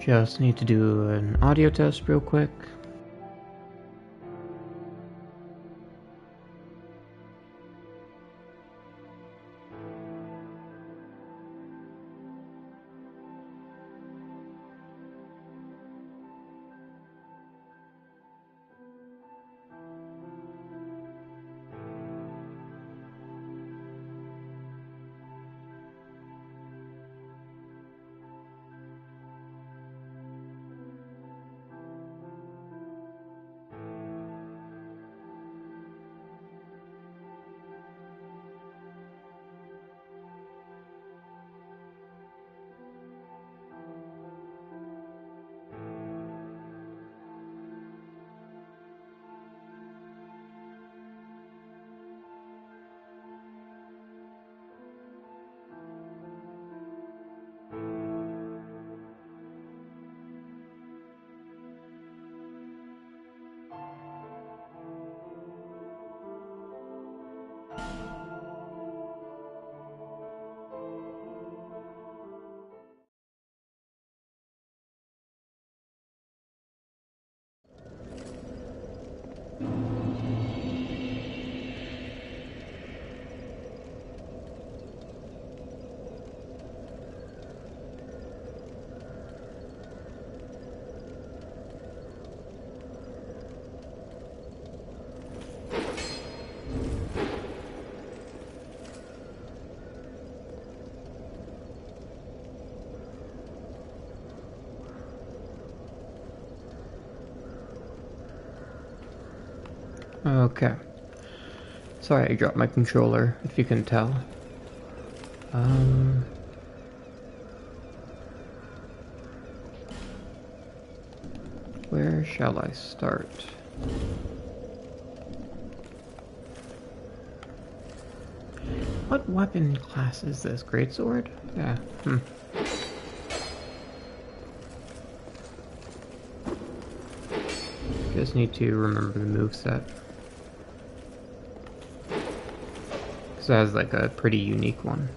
Just need to do an audio test real quick. Okay. Sorry I dropped my controller, if you can tell. Where shall I start? What weapon class is this? Greatsword? Yeah, Just need to remember the moveset. Because it has like a pretty unique one.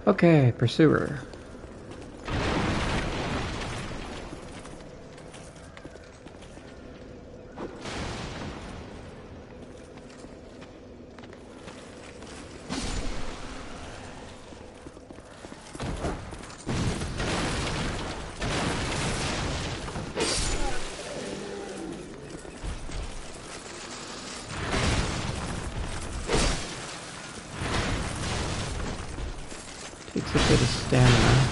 Okay, Pursuer. Takes a bit of stamina.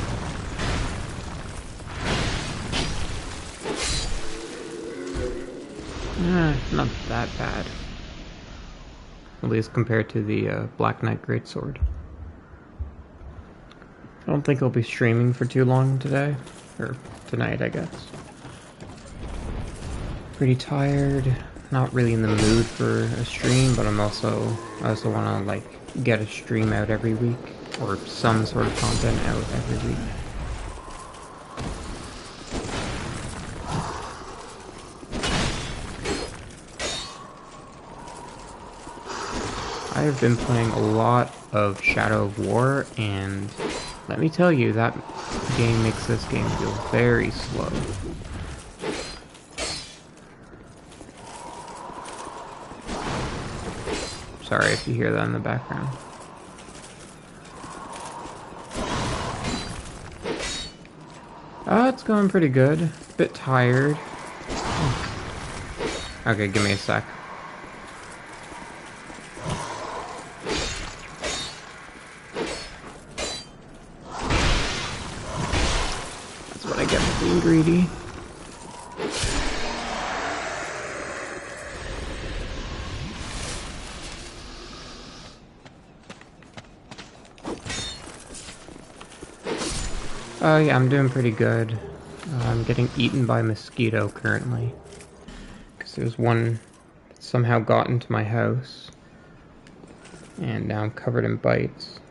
Not that bad. At least compared to the Black Knight Greatsword. I don't think I'll be streaming for too long today. Or tonight, I guess. Pretty tired. Not really in the mood for a stream, but I also want to like get a stream out every week. Or some sort of content out every week. I have been playing a lot of Shadow of War, and let me tell you, that game makes this game feel very slow. Sorry if you hear that in the background. It's going pretty good. Bit tired. Okay, give me a sec. That's what I get for being greedy. Yeah, I'm doing pretty good. I'm getting eaten by a mosquito currently. Because there's one that somehow got into my house. And now I'm covered in bites.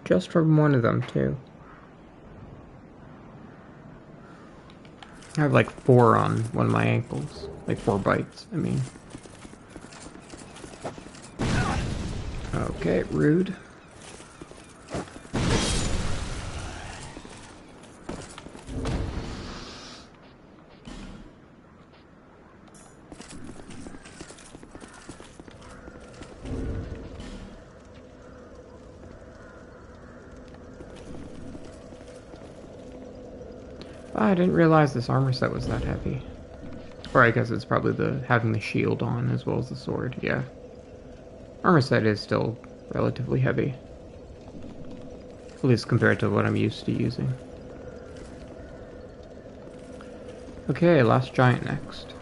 Just from one of them, too. I have like 4 on one of my ankles. Like 4 bites, I mean. Okay, rude. I didn't realize this armor set was that heavy. Or I guess it's probably the having the shield on as well as the sword, yeah. Armor set is still relatively heavy. At least compared to what I'm used to using. Okay, last giant next.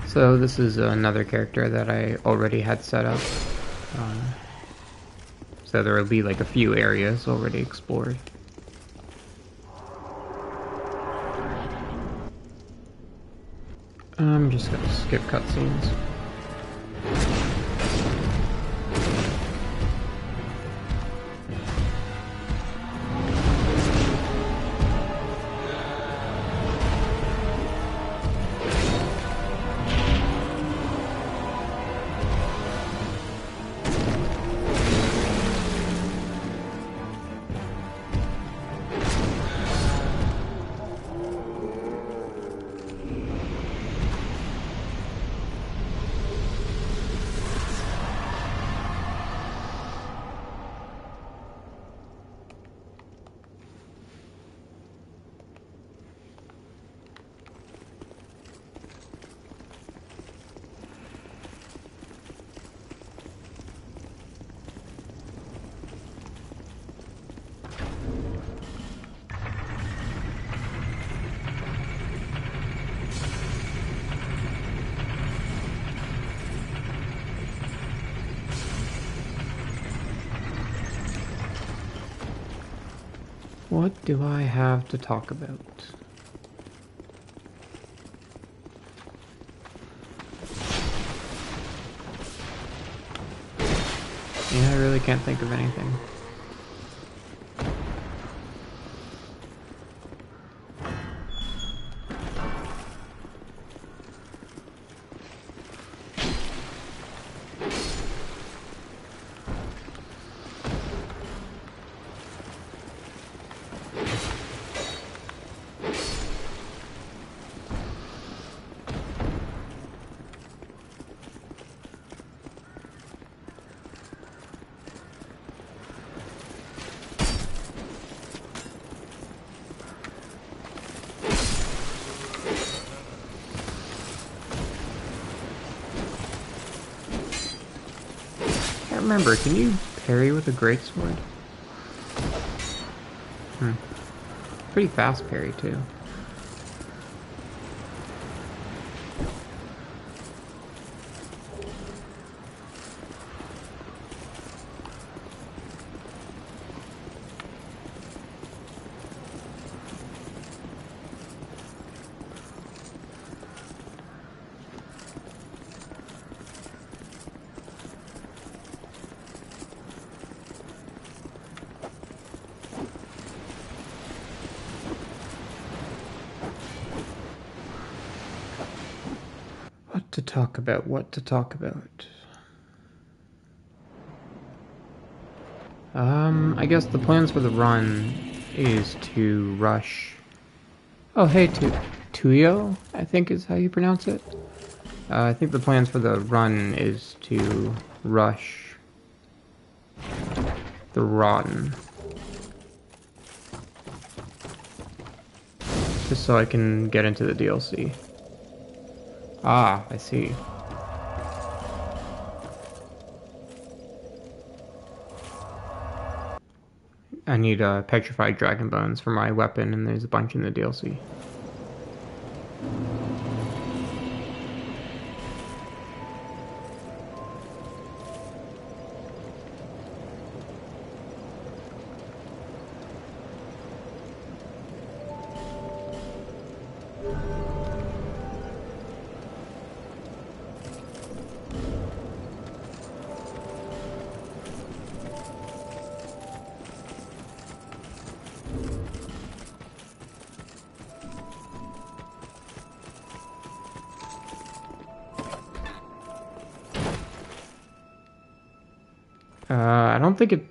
So this is another character that I already had set up. So there will be like a few areas already explored. I'm just gonna skip cutscenes. What do I have to talk about? Yeah, I really can't think of anything. Remember, can you parry with a greatsword? Pretty fast parry too. What to talk about. I guess the plans for the run is to rush. Oh, hey, Tuyo, I think is how you pronounce it. I think the plans for the run is to rush the Rotten. Just so I can get into the DLC. Ah, I see. I need petrified dragon bones for my weapon, and there's a bunch in the DLC. I don't think it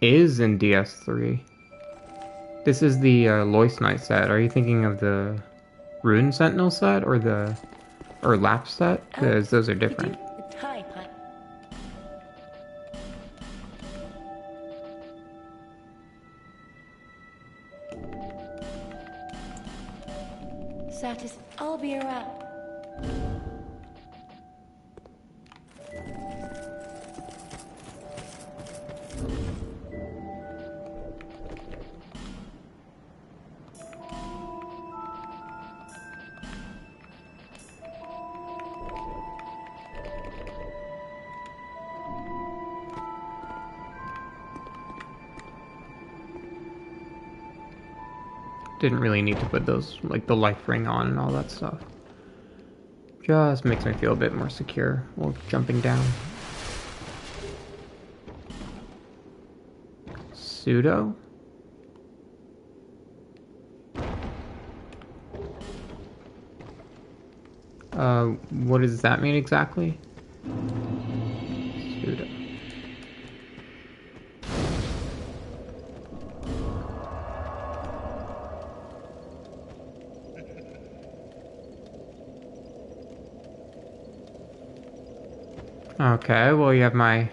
is in DS3. This is the Loyce Knight set. Are you thinking of the Rune Sentinel set or Lap set? Because those are different. Satis, I'll be around. Didn't really need to put those, like the life ring on and all that stuff. Just makes me feel a bit more secure while jumping down. Pseudo? What does that mean exactly? Pseudo. Okay, well you have my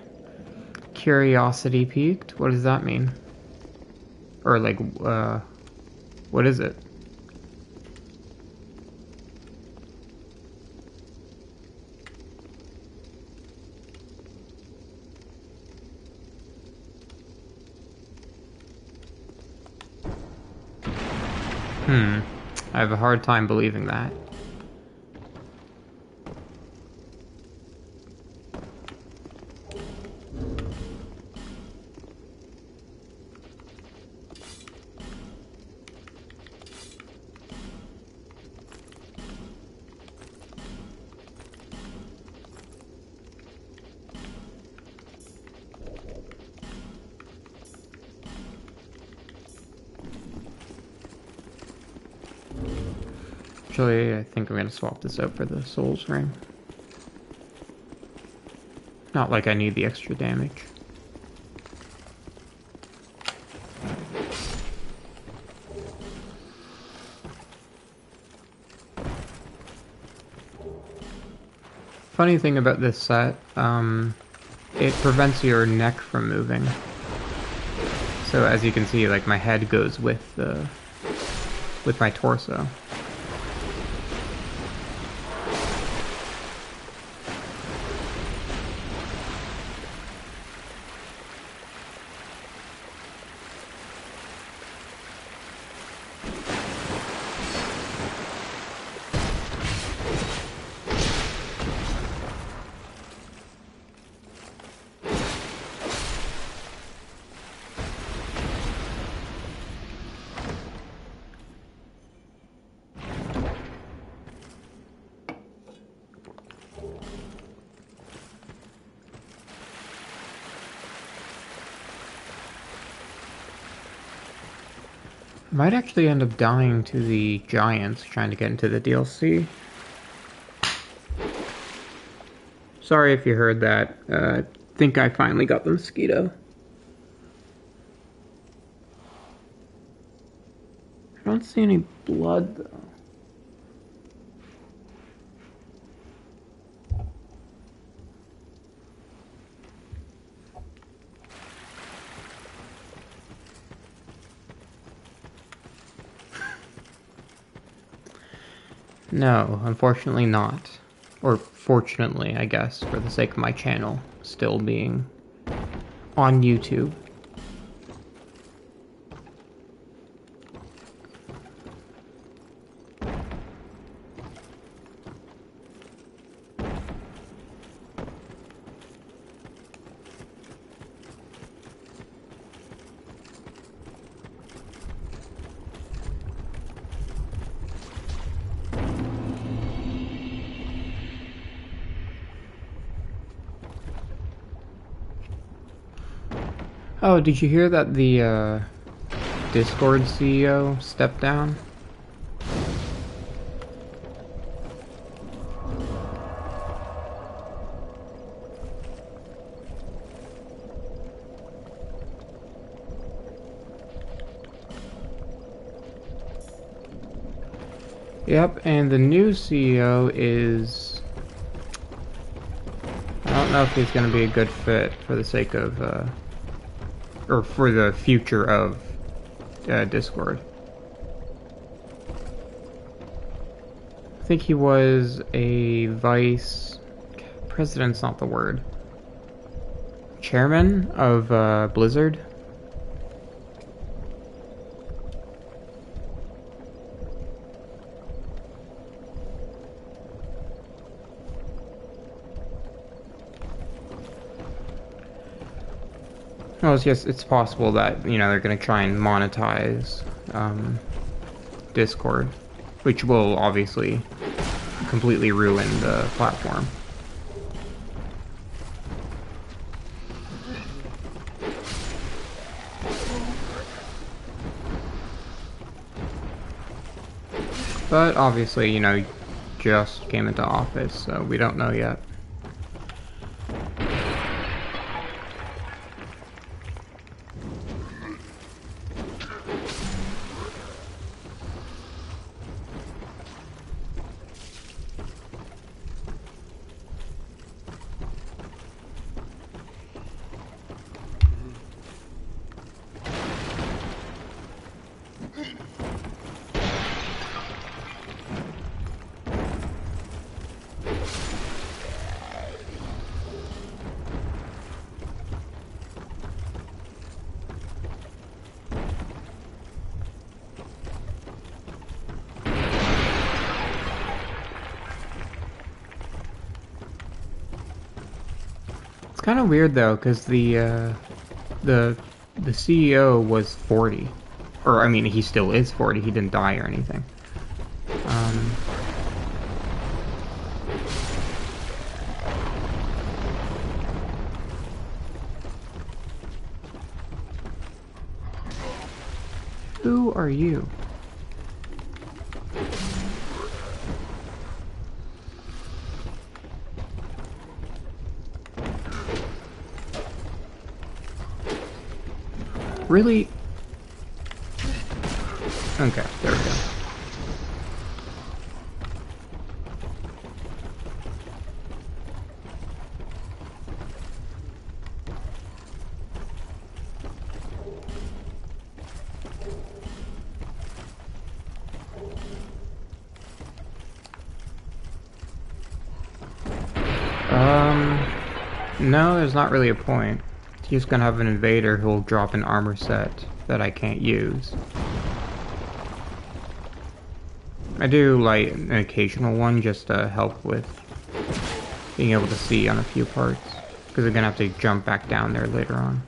curiosity peaked. What does that mean? Or like, what is it? I have a hard time believing that. Actually, I think I'm gonna swap this out for the Souls Ring. Not like I need the extra damage. Funny thing about this set, it prevents your neck from moving. So as you can see, like my head goes with my torso. Might actually end up dying to the giants trying to get into the DLC. Sorry if you heard that. I think I finally got the mosquito. I don't see any blood though. No, unfortunately not. Or fortunately, I guess, for the sake of my channel still being on YouTube. Oh, did you hear that the Discord CEO stepped down? Yep, and the new CEO is... I don't know if he's going to be a good fit for the sake of, or for the future of Discord. I think he was a vice... President's not the word. Chairman of Blizzard. Well, yes, it's possible that, you know, they're going to try and monetize Discord, which will obviously completely ruin the platform. But obviously, you know, he just came into office, so we don't know yet. It's kind of weird though, because the CEO was 40, or I mean, he still is 40. He didn't die or anything. Who are you? Really? Okay, there we go. No, there's not really a point. He's gonna have an invader who'll drop an armor set that I can't use. I do like an occasional one just to help with being able to see on a few parts, because I'm gonna have to jump back down there later on.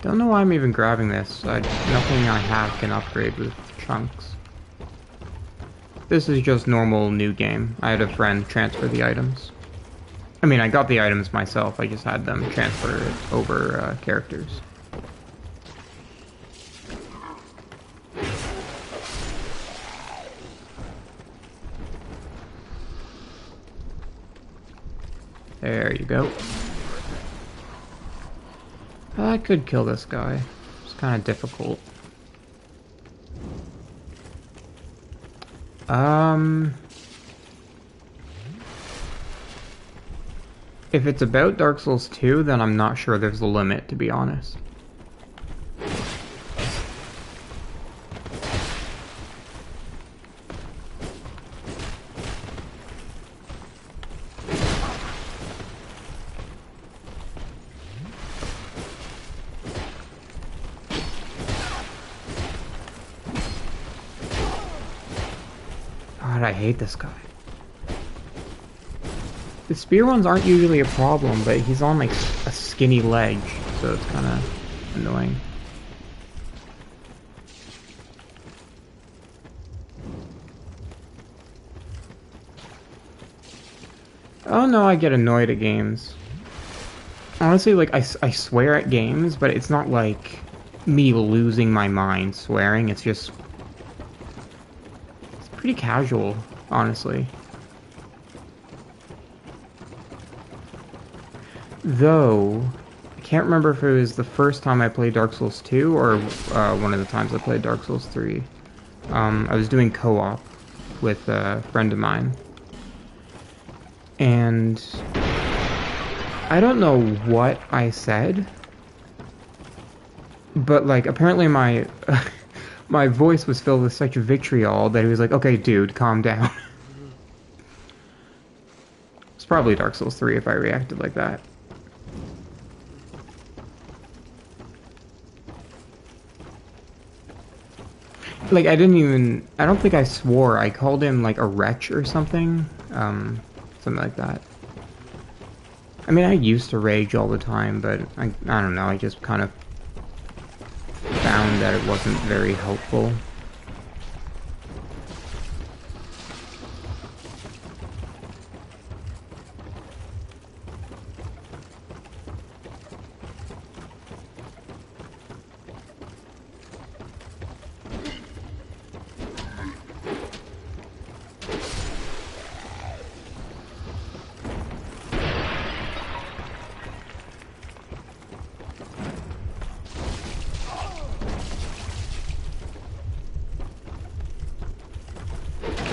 Don't know why I'm even grabbing this. Nothing I have can upgrade with chunks. This is just normal new game. I had a friend transfer the items. I mean, I got the items myself. I just had them transfer it over characters. There you go. I could kill this guy. It's kind of difficult. If it's about Dark Souls 2, then I'm not sure there's a limit, to be honest. God, I hate this guy. The spear ones aren't usually a problem, but he's on like a skinny ledge, so it's kind of annoying. Oh no, I get annoyed at games. Honestly, like, I swear at games, but it's not like me losing my mind swearing, it's just... It's pretty casual. honestly. Though, I can't remember if it was the first time I played Dark Souls 2 or one of the times I played Dark Souls 3. I was doing co-op with a friend of mine. And I don't know what I said, but like apparently my my voice was filled with such vitriol that he was like, "Okay, dude, calm down." It's probably Dark Souls 3 if I reacted like that. Like I don't think I swore. I called him like a wretch or something. Something like that. I mean, I used to rage all the time, but I don't know, I just kind of found that it wasn't very helpful.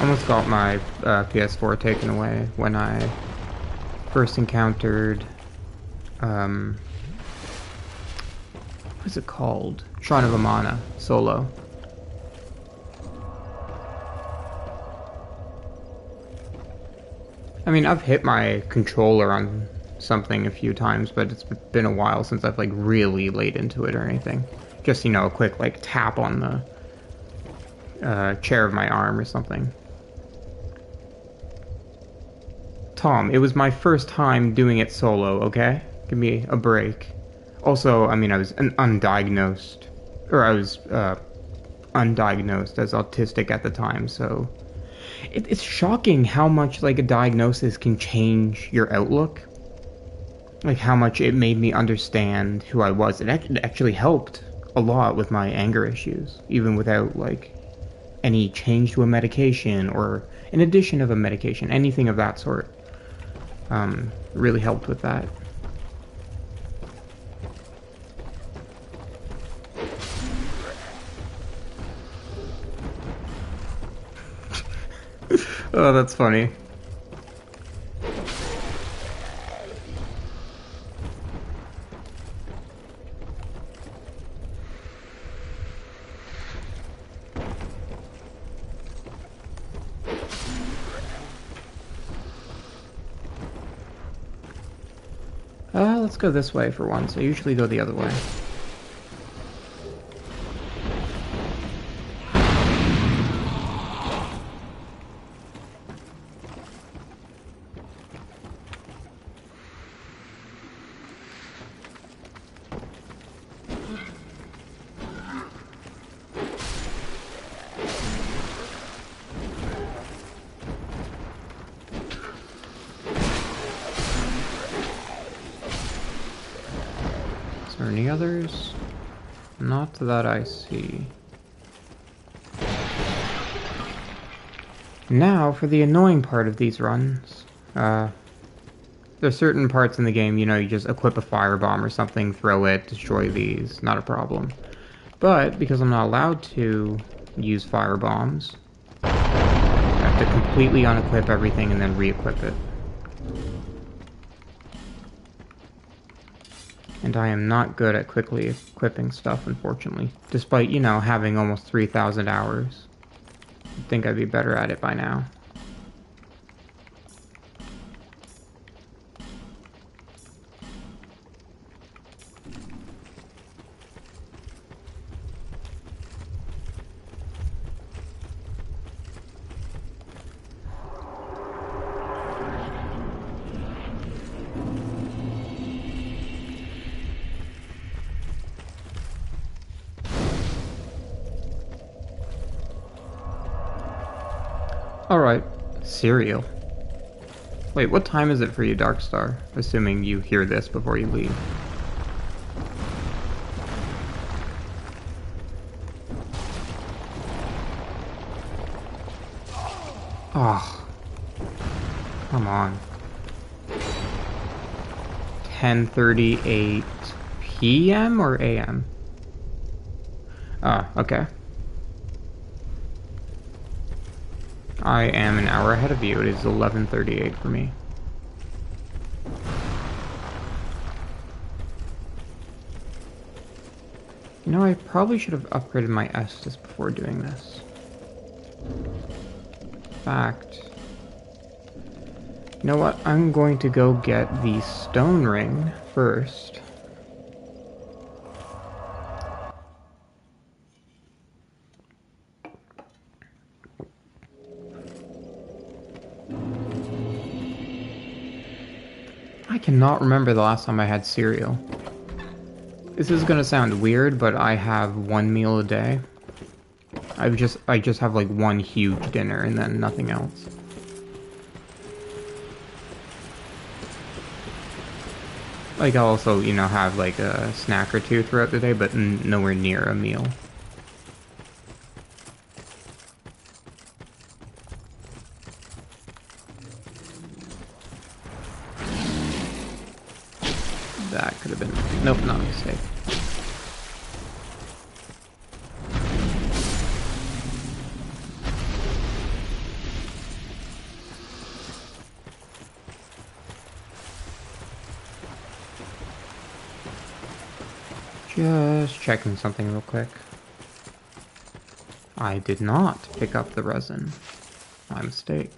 Almost got my PS4 taken away when I first encountered, what's it called? Shrine of Amana solo. I mean, I've hit my controller on something a few times, but it's been a while since I've like really laid into it or anything. Just, you know, a quick like tap on the chair of my arm or something. Tom, it was my first time doing it solo, okay? Give me a break. Also, I mean, I was undiagnosed as autistic at the time, so it's shocking how much like a diagnosis can change your outlook. Like how much it made me understand who I was. It actually helped a lot with my anger issues, even without like any change to a medication or an addition of a medication, anything of that sort. Really helped with that. Oh, that's funny. Let's go this way for once. I usually go the other way. Are there any others? Not that I see. Now for the annoying part of these runs. There's certain parts in the game, you know, you just equip a firebomb or something, throw it, destroy these, not a problem. But because I'm not allowed to use firebombs, I have to completely unequip everything and then re-equip it. And I am not good at quickly equipping stuff, unfortunately. Despite, you know, having almost 3,000 hours. You'd think I'd be better at it by now. Alright, cereal. Wait, what time is it for you, Darkstar? Assuming you hear this before you leave. Oh, come on. 10:38 p.m. or a.m.? Oh, okay. I am an hour ahead of you. It is 11:38 for me. You know, I probably should have upgraded my Estus before doing this. In fact, you know what? I'm going to go get the stone ring first. I cannot remember the last time I had cereal. This is gonna sound weird, but I have one meal a day. I just have like one huge dinner and then nothing else. Like I'll also, you know, have like a snack or two throughout the day, but nowhere near a meal. That could have been... Nope, not a mistake. Just checking something real quick. I did not pick up the resin. My mistake.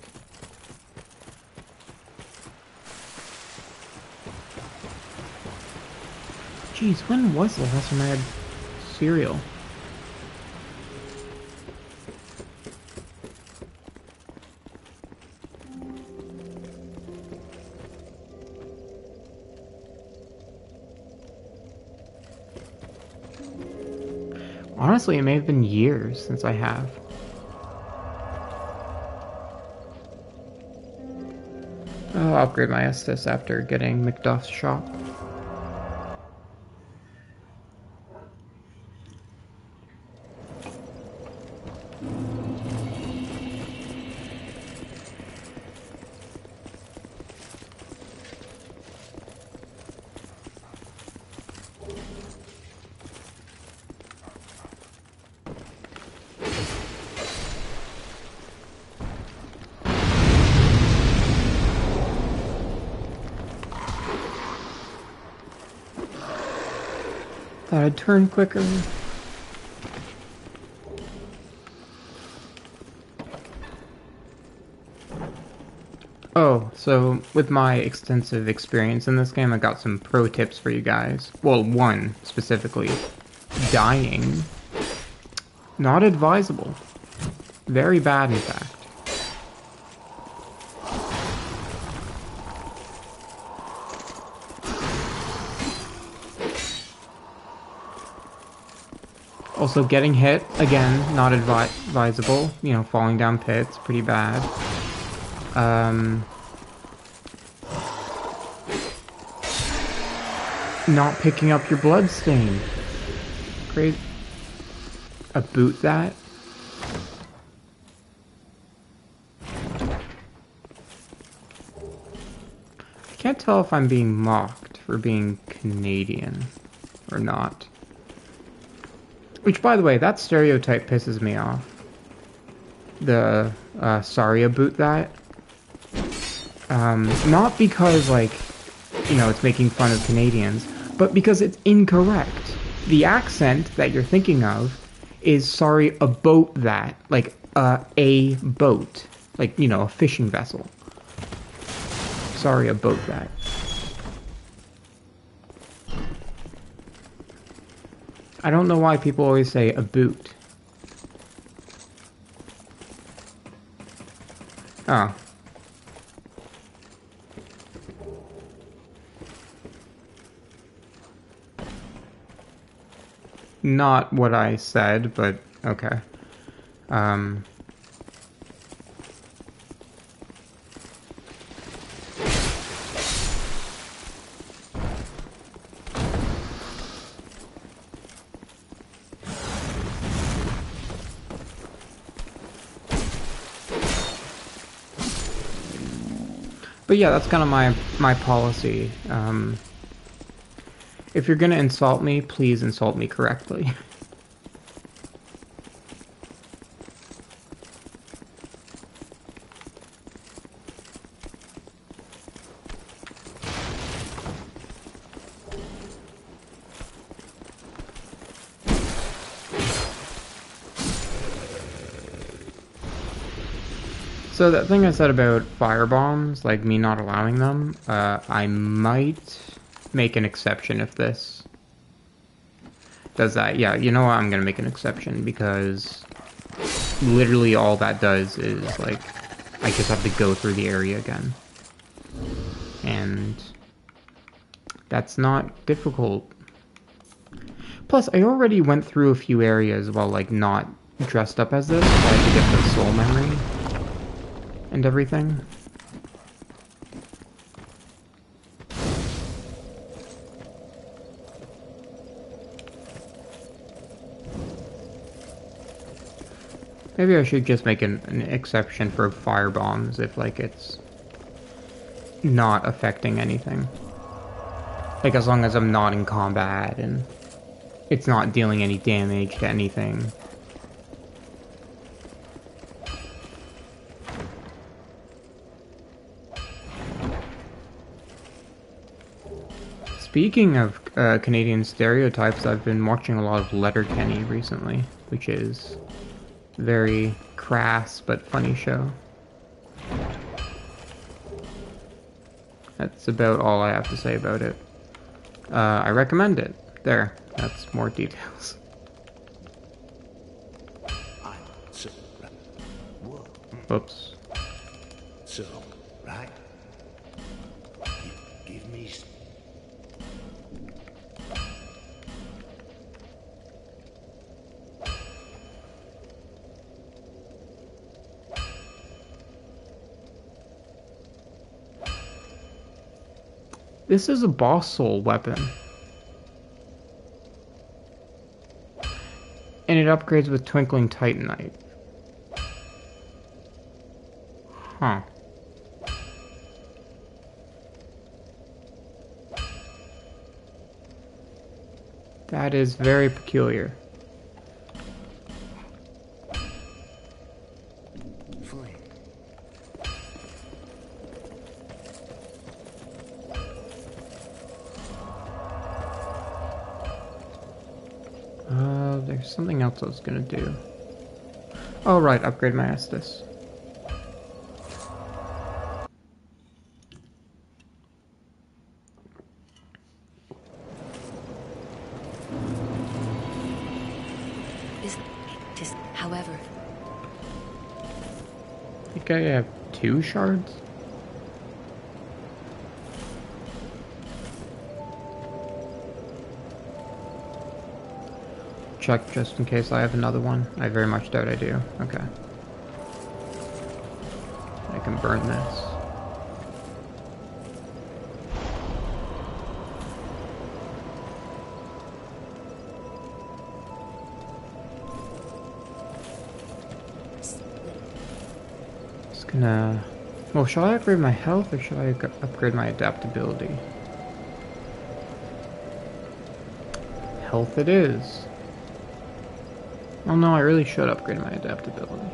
Jeez, when was the last time I had cereal? Honestly, it may have been years since I have. I'll upgrade my Estus after getting McDuff's shop. Thought I'd turn quicker. Oh, so with my extensive experience in this game, I got some pro tips for you guys. Well, one specifically. Dying. Not advisable. Very bad, in fact. Also, getting hit, again, not advisable. You know, falling down pits, pretty bad. Not picking up your bloodstain. Great. A boot that. I can't tell if I'm being mocked for being Canadian or not. Which, by the way, that stereotype pisses me off. The, sorry about that. Not because, like, you know, it's making fun of Canadians, but because it's incorrect. The accent that you're thinking of is sorry about that. Like, a boat. Like, you know, a fishing vessel. Sorry about that. I don't know why people always say a boot. Oh. Not what I said, but okay. But yeah, that's kind of my policy. If you're gonna insult me, please insult me correctly. So that thing I said about fire bombs, like me not allowing them, I might make an exception if this does that. Yeah, you know what? I'm gonna make an exception because literally all that does is, like, I just have to go through the area again. And that's not difficult. Plus, I already went through a few areas while, like, not dressed up as this, so I had to get the soul memory and everything. Maybe I should just make an exception for fire bombs if, like, it's not affecting anything. Like, as long as I'm not in combat and it's not dealing any damage to anything. Speaking of Canadian stereotypes, I've been watching a lot of Letterkenny recently, which is a very crass but funny show. That's about all I have to say about it. I recommend it. There, that's more details. Whoops. So, right? Give me. This is a boss soul weapon. And it upgrades with Twinkling Titanite. Huh. That is very peculiar. There's something else I was gonna do. Oh right, upgrade my Estus. However, I think I have 2 shards? Check just in case I have another one. I very much doubt I do. Okay. I can burn this. Just gonna... Well, shall I upgrade my health or should I upgrade my adaptability? Health it is. Oh no, I really should upgrade my adaptability.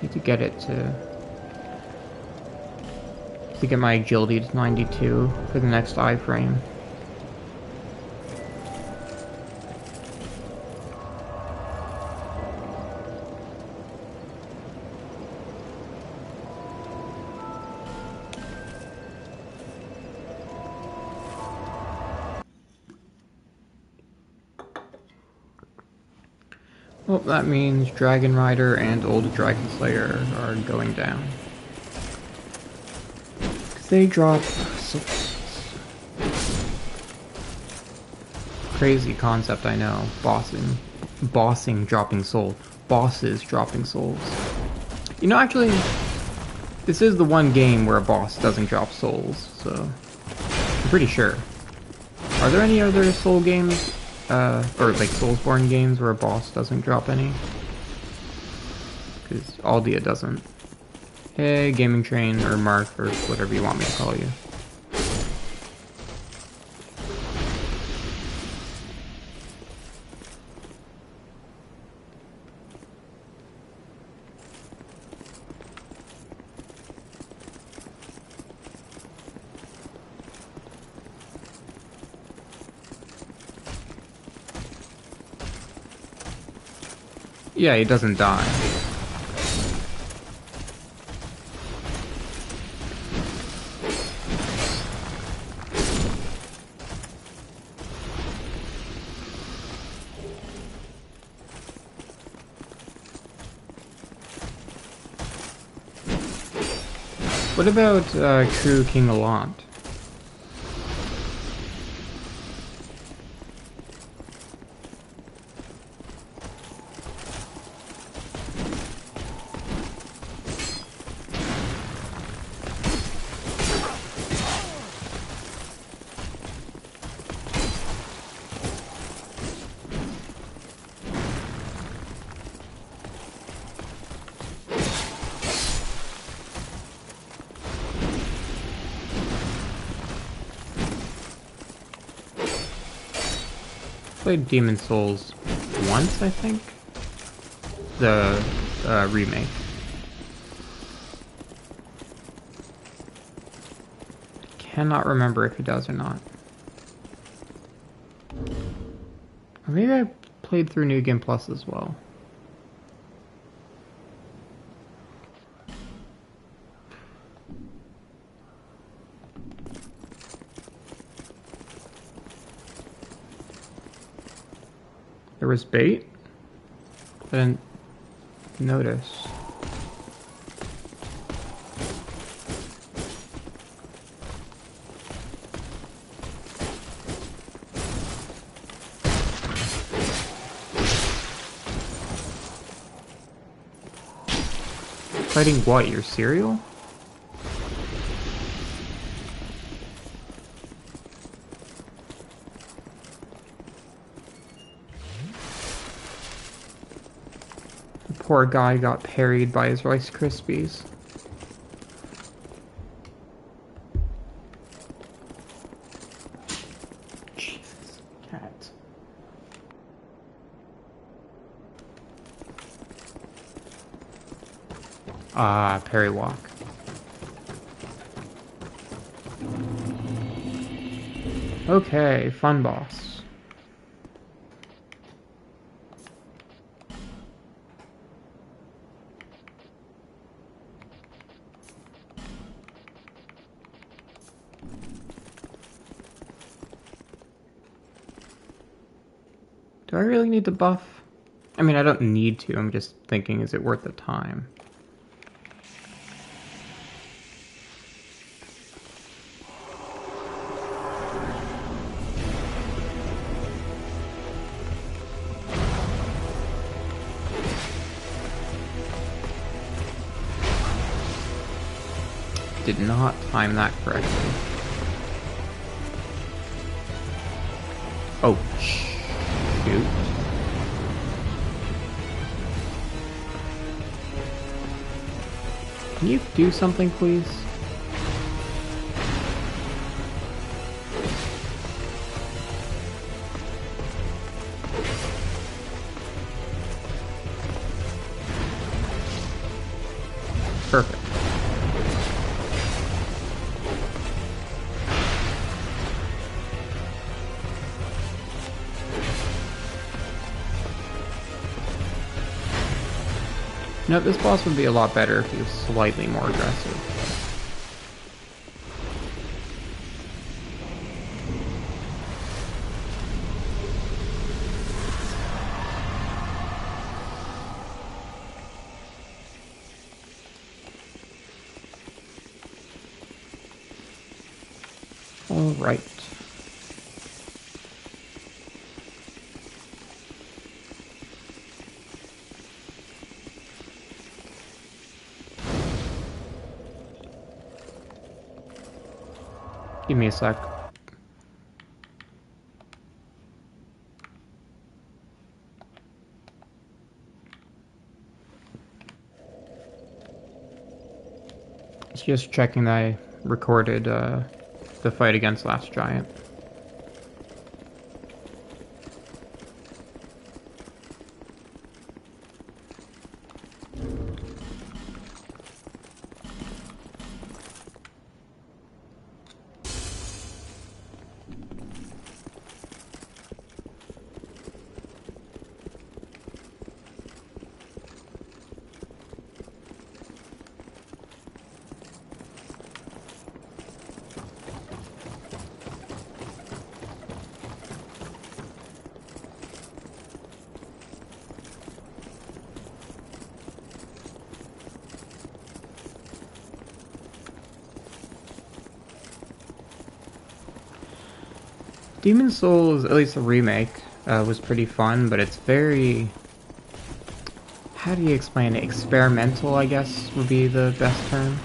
Need to get it to get my agility to 92 for the next iframe. Well, that means Dragon Rider and Old Dragon Slayer are going down. Cause they drop crazy concept, I know. Bossing dropping souls. Bosses dropping souls. You know, actually, this is the one game where a boss doesn't drop souls, so I'm pretty sure. Are there any other soul games? Or like Soulsborne games where a boss doesn't drop any? because Aldia doesn't. Hey, Gaming Train, or Mark, or whatever you want me to call you. Yeah, he doesn't die. What about True King Alant? Played Demon Souls once, I think. The remake. Cannot remember if he does or not. Or maybe I played through New Game Plus as well. There was bait? I didn't notice. Fighting what? Your cereal? The poor guy got parried by his Rice Krispies. Jesus, cat. Ah, parry walk. Okay, fun boss. Do I really need to buff? I mean, I don't need to, I'm just thinking, is it worth the time? Did not time that correctly. Oh, shoot. Can you do something, please? Perfect. No, this boss would be a lot better if he was slightly more aggressive. All right. Give me a sec. Just checking that I recorded the fight against Last Giant. Demon's Souls, at least the remake, was pretty fun, but it's very... How do you explain it? Experimental, I guess, would be the best term.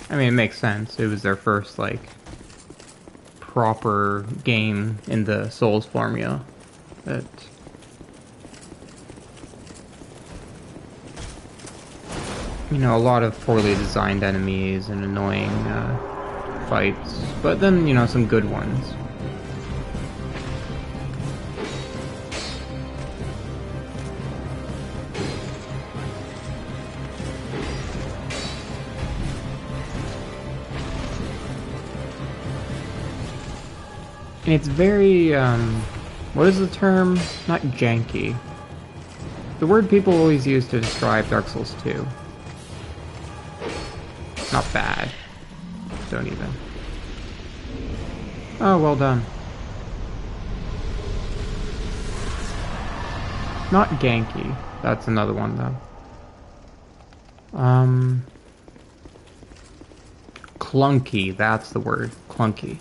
I mean, it makes sense. It was their first, like, proper game in the Souls formula. But... You know, a lot of poorly designed enemies and annoying, fights, but then, you know, some good ones. And it's very, what is the term? Not janky. The word people always use to describe Dark Souls 2. Not bad. Don't even. Oh, well done. Not ganky. That's another one, though. Clunky. That's the word. Clunky.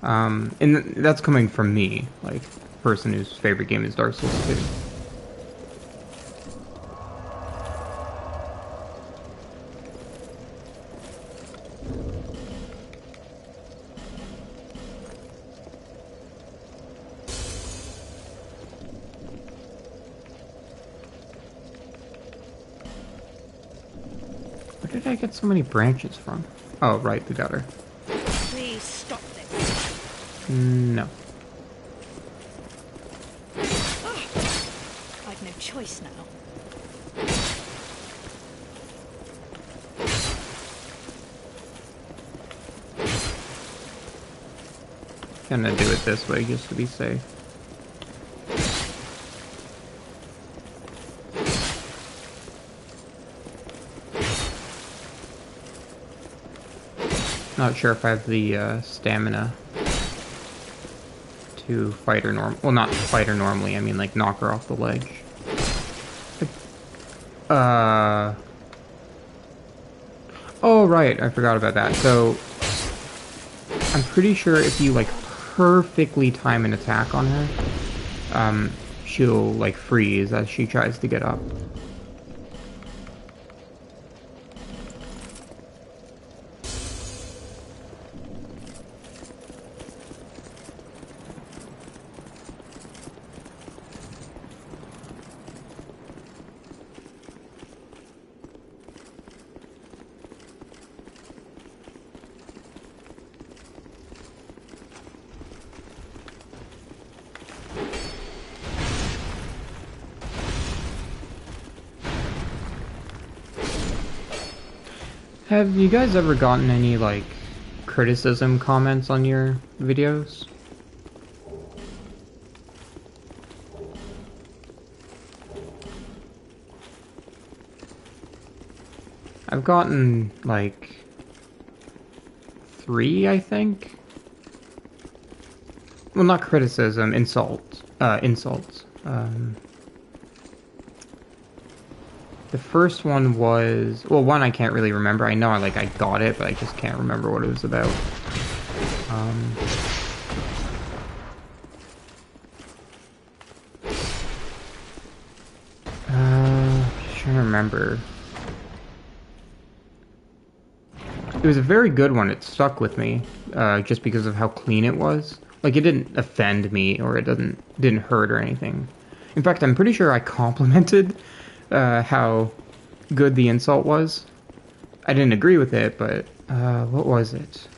And that's coming from me, like, person whose favorite game is Dark Souls 2. Where did I get so many branches from? Oh, right, the gutter. Please stop this. No. I've no choice now. Gonna do it this way just to be safe. Not sure if I have the stamina to fight her well, not fight her normally, I mean like knock her off the ledge. Oh right, I forgot about that. So I'm pretty sure if you like perfectly time an attack on her, she'll like freeze as she tries to get up. Have you guys ever gotten any, like, criticism comments on your videos? I've gotten, like, 3, I think? Well, not criticism, insults. Insults. The first one was... Well, one I can't really remember. I know I got it, but I just can't remember what it was about. Just trying to remember. It was a very good one. It stuck with me, just because of how clean it was. Like, it didn't offend me, or it didn't hurt or anything. In fact, I'm pretty sure I complimented how good the insult was. I didn't agree with it, but what was it?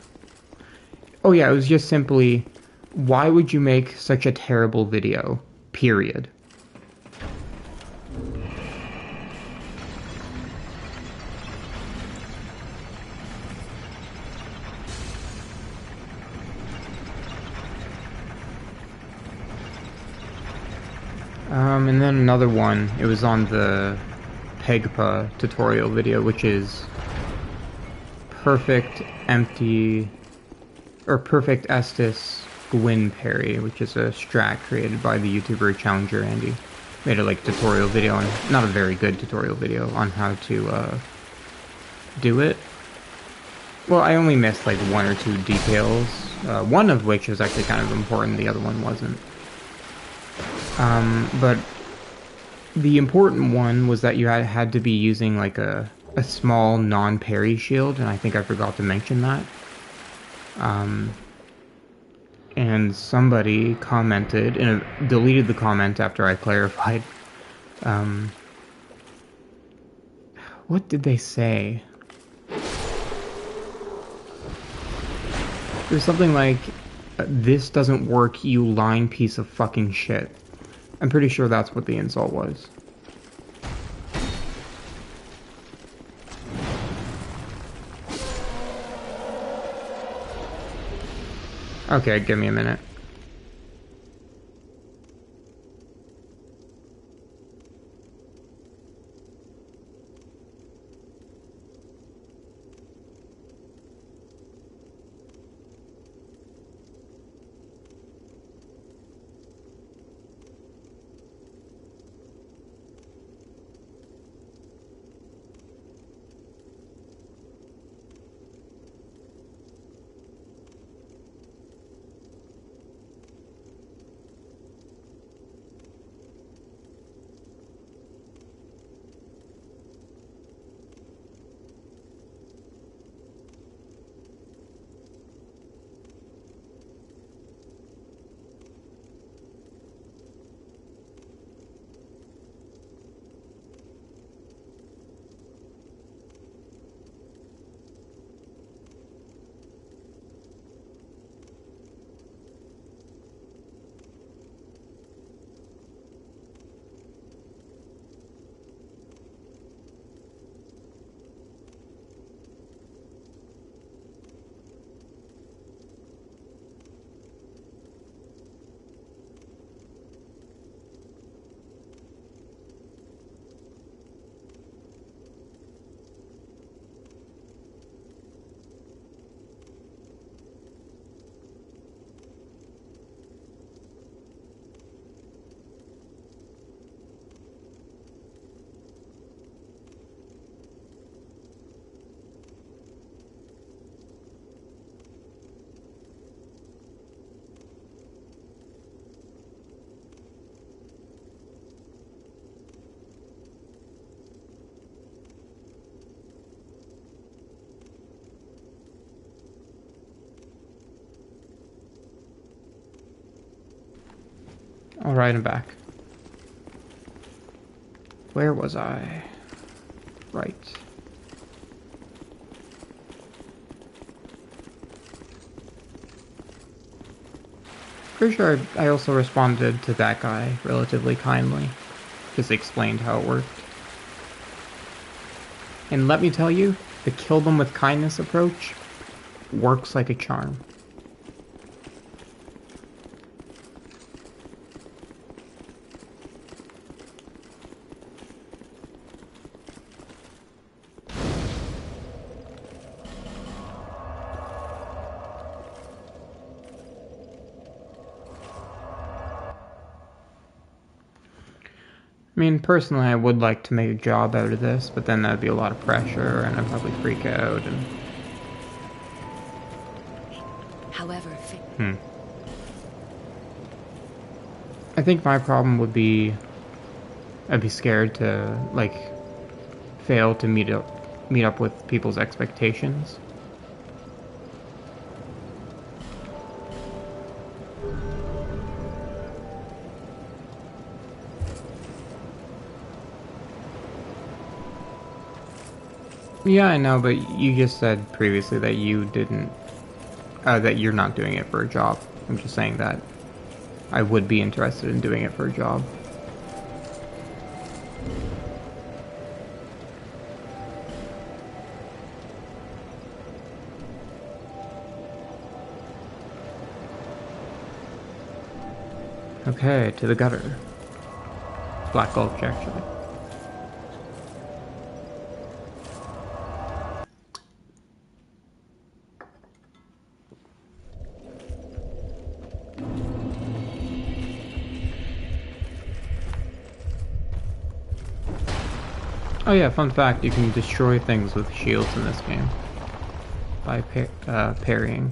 Oh yeah, it was just simply, why would you make such a terrible video? Period. And then another one, it was on the Pegpa tutorial video, which is perfect empty, or perfect Estus Gwyn parry, which is a strat created by the YouTuber Challenger Andy. Made a like tutorial video on, not a very good tutorial video, on how to do it. Well, I only missed like one or two details, one of which was actually kind of important, the other one wasn't. But the important one was that you had to be using like a small non-parry shield, and I think I forgot to mention that. And somebody commented, and deleted the comment after I clarified. What did they say? It was something like, "This doesn't work, you lying piece of fucking shit." I'm pretty sure that's what the insult was. Okay, give me a minute. Alright, I'm back. Where was I? Right. Pretty sure I also responded to that guy relatively kindly. Just explained how it worked. And let me tell you, the kill them with kindness approach works like a charm. I mean, personally, I would like to make a job out of this, but then that'd be a lot of pressure, and I'd probably freak out, and... However, I think my problem would be... I'd be scared to, like, fail to meet up with people's expectations. Yeah, I know, but you just said previously that you didn't, that you're not doing it for a job. I'm just saying that I would be interested in doing it for a job. Okay, to the gutter. Black Gulch, actually. Oh yeah, fun fact, you can destroy things with shields in this game. By parrying.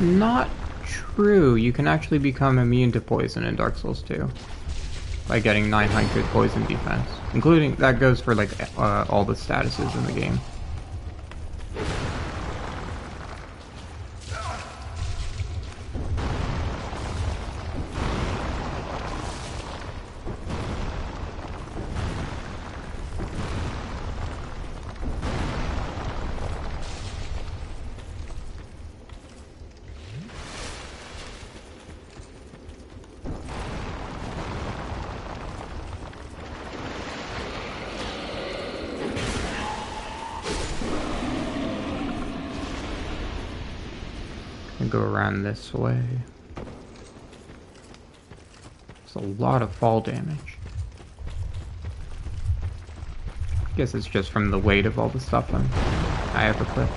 Not true. You can actually become immune to poison in Dark Souls 2 by getting 900 poison defense, including that goes for like all the statuses in the game. Go around this way. It's a lot of fall damage. I guess it's just from the weight of all the stuff I have equipped.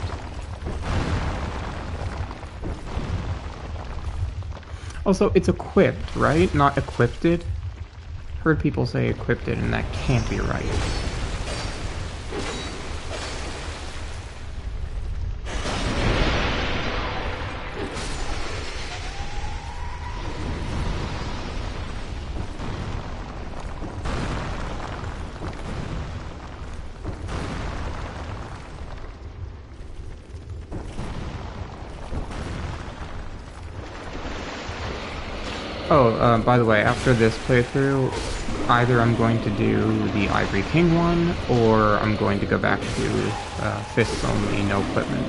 Also, it's equipped, right? Not equipped. Heard people say equipped, and that can't be right. Oh, by the way, after this playthrough, either I'm going to do the Ivory King one, or I'm going to go back to fists only, no equipment.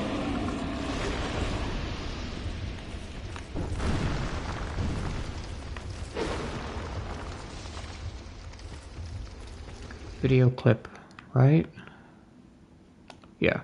Video clip, right? Yeah.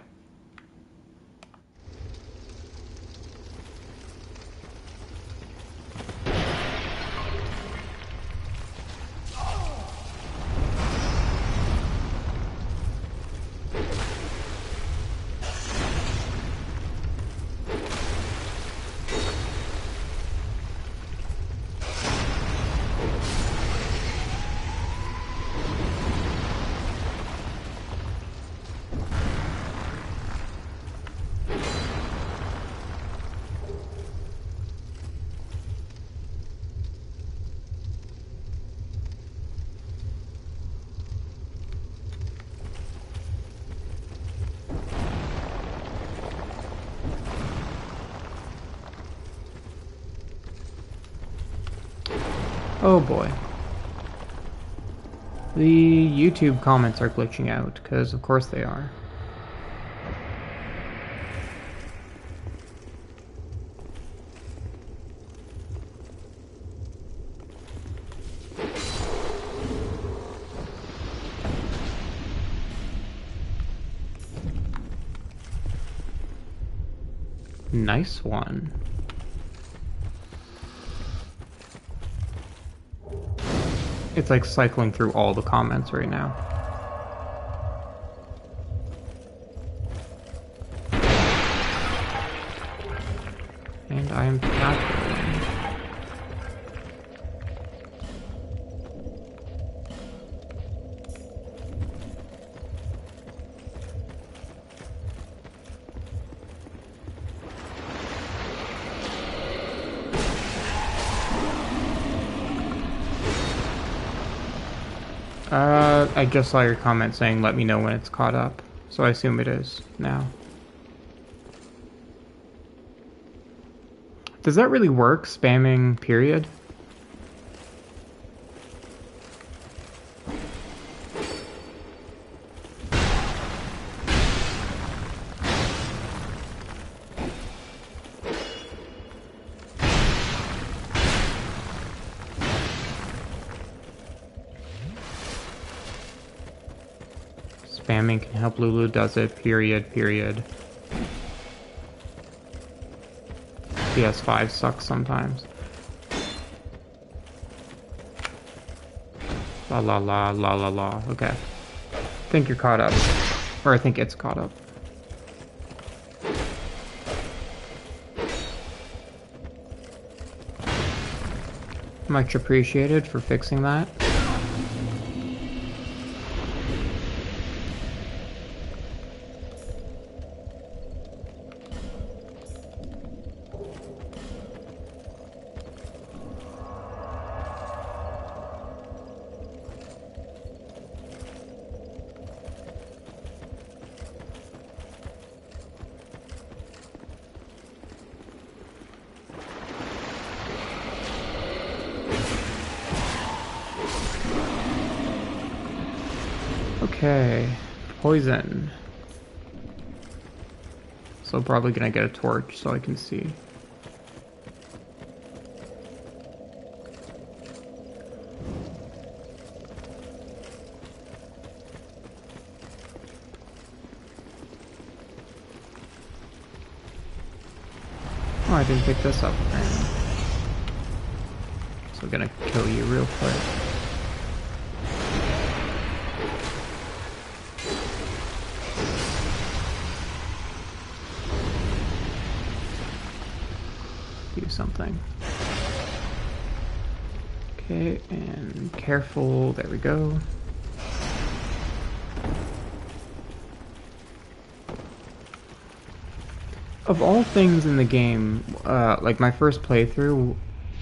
Oh boy. The YouTube comments are glitching out, because of course they are. Nice one. It's like cycling through all the comments right now. And I am tackling. I just saw your comment saying let me know when it's caught up, so I assume it is now. Does that really work, spamming period? Spamming can help. Lulu does it, period, period. PS5 sucks sometimes. La la la la la la. Okay. I think you're caught up. Or I think it's caught up. Much appreciated for fixing that. Okay, poison. So probably gonna get a torch so I can see. Oh, I didn't pick this up. So I'm gonna kill you real quick. Do something. Okay, and careful. There we go. Of all things in the game, like my first playthrough,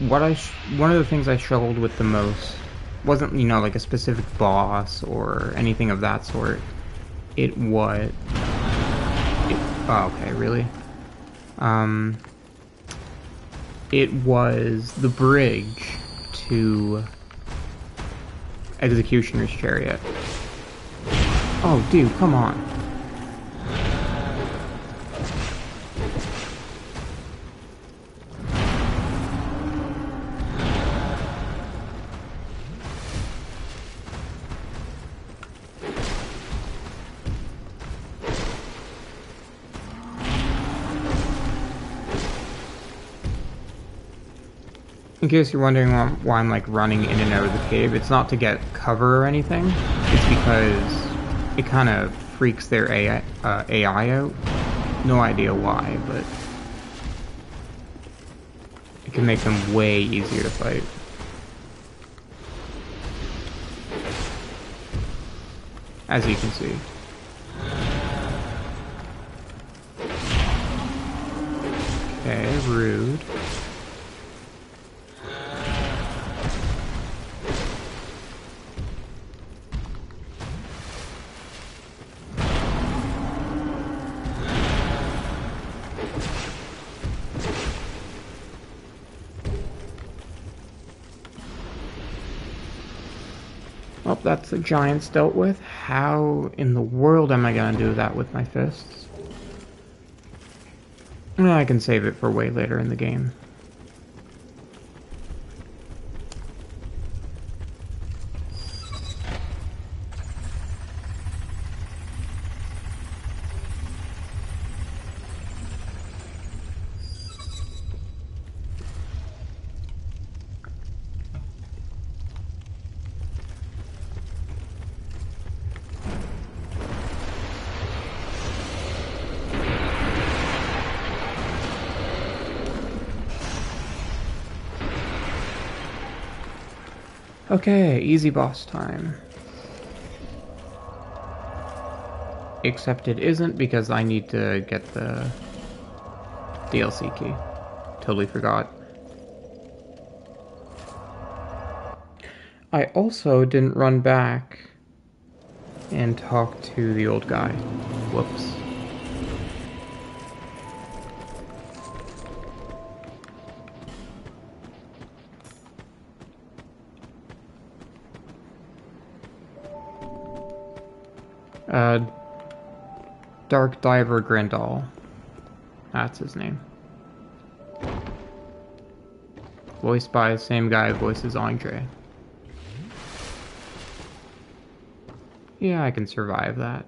one of the things I struggled with the most wasn't, you know, like a specific boss or anything of that sort. Oh, okay, really? It was the bridge to Executioner's Chariot. Oh, dude, come on. In case you're wondering why I'm like running in and out of the cave, it's not to get cover or anything. It's because it kind of freaks their AI out. No idea why, but it can make them way easier to fight. As you can see. Okay, rude. Well, that's the giants dealt with. How in the world am I gonna do that with my fists? Well, I can save it for way later in the game. Okay, easy boss time. Except it isn't because I need to get the DLC key. Totally forgot. I also didn't run back and talk to the old guy. Whoops. Uh, Dark Diver Grandal. That's his name. Voiced by the same guy who voices Andre. Yeah, I can survive that.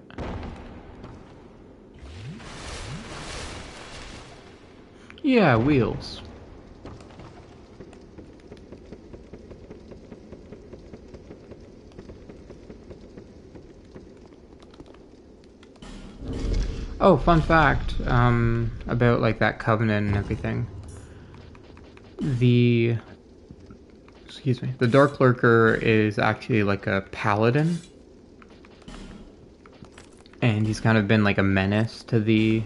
Yeah, wheels. Oh, fun fact, about like that covenant and everything. The excuse me, the Dark Lurker is actually like a paladin, and he's kind of been like a menace to the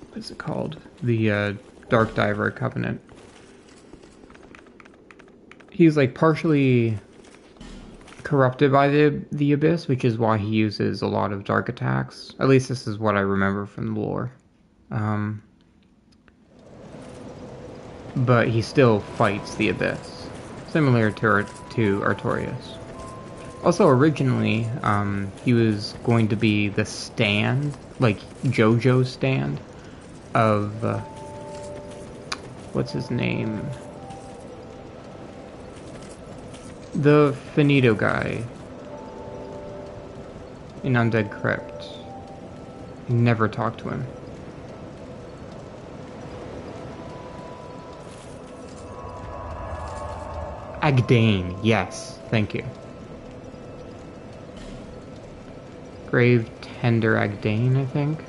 what's it called? The Dark Diver Covenant. He's like partially corrupted by the abyss, which is why he uses a lot of dark attacks. At least this is what I remember from the lore. But he still fights the abyss, similar to Artorias. Also, originally, he was going to be the stand, like JoJo's stand, of what's his name? The Finito guy in Undead Crypt. Never talked to him. Agdane, yes, thank you. Grave Tender Agdane, I think.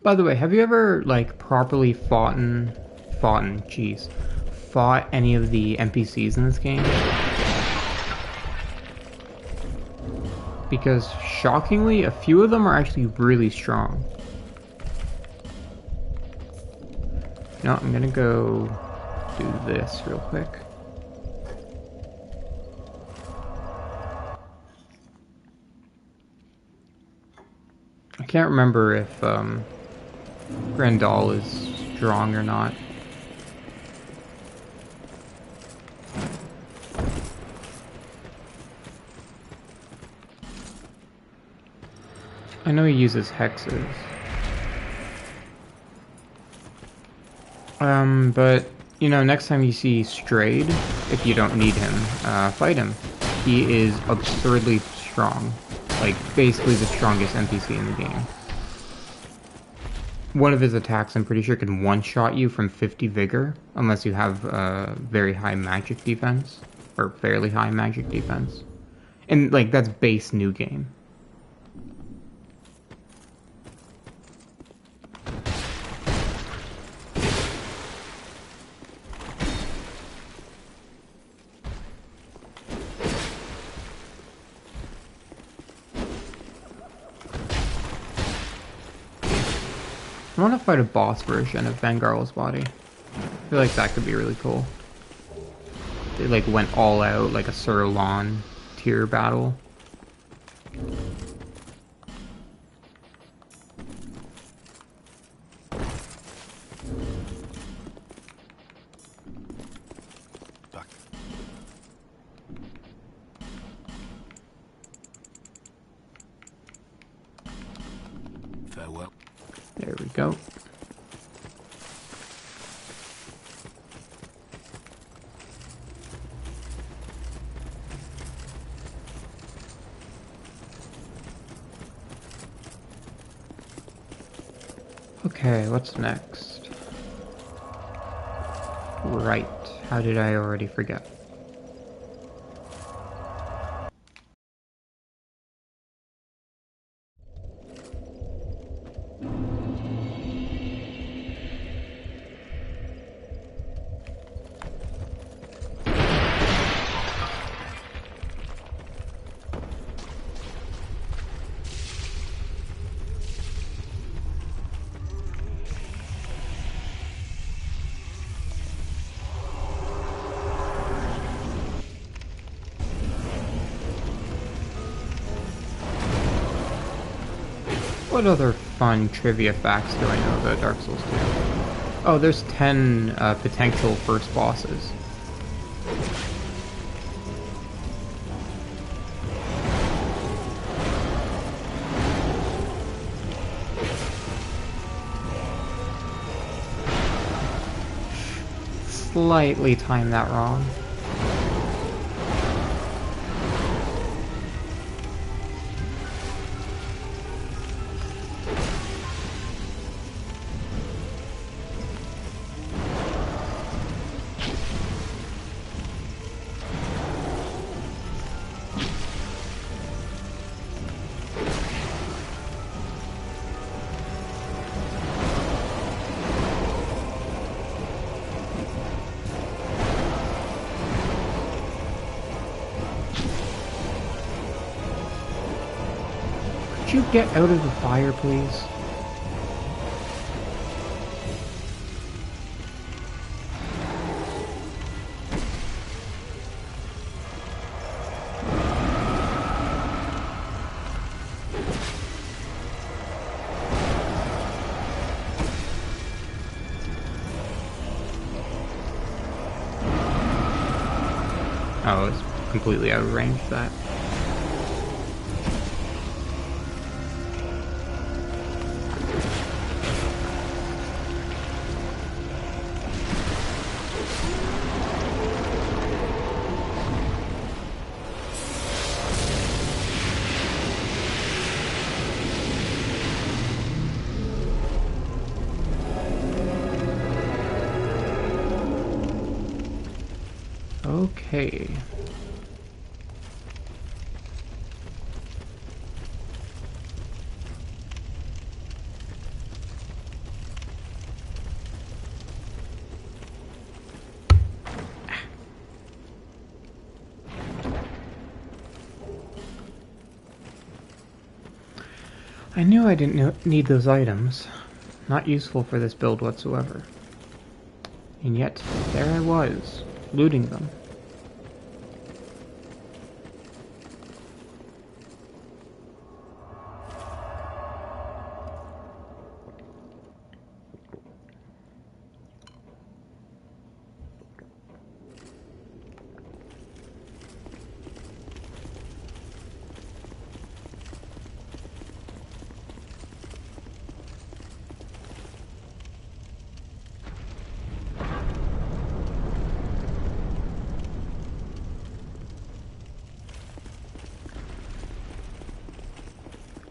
By the way, have you ever like properly fought any of the NPCs in this game? Because shockingly, a few of them are actually really strong. No, I'm gonna go do this real quick. I can't remember if Grandal is strong or not. I know he uses hexes. But, you know, next time you see Strayed, if you don't need him, fight him. He is absurdly strong. Like, basically the strongest NPC in the game. One of his attacks, I'm pretty sure, can one-shot you from 50 vigor, unless you have very high magic defense, or fairly high magic defense. And, like, that's base new game. I want to fight a boss version of Bangarl's body. I feel like that could be really cool. They like went all out like a Surlon tier battle. Farewell. There we go. Okay, what's next? Right. How did I already forget? What other fun trivia facts do I know about Dark Souls 2? Oh, there's 10 potential first bosses. Slightly timed that wrong. Could you get out of the fire, please? Oh, it's completely out of range, that. Okay. I knew I didn't need those items. Not useful for this build whatsoever. And yet, there I was, looting them.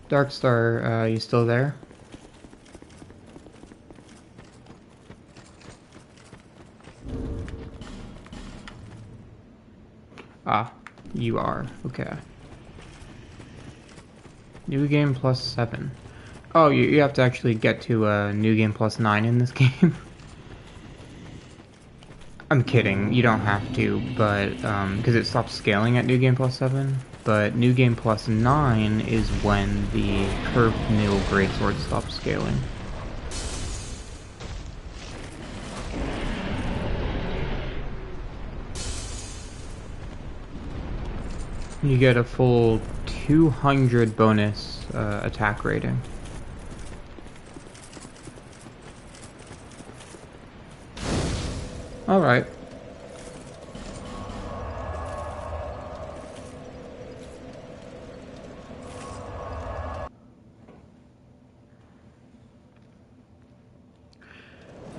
Darkstar, you still there? Ah, you are. Okay. New game plus 7. Oh, you have to actually get to new game plus 9 in this game? I'm kidding, you don't have to, but, because it stops scaling at new game plus 7. But new game plus 9 is when the curved middle greatsword stops scaling. You get a full 200 bonus attack rating. Alright.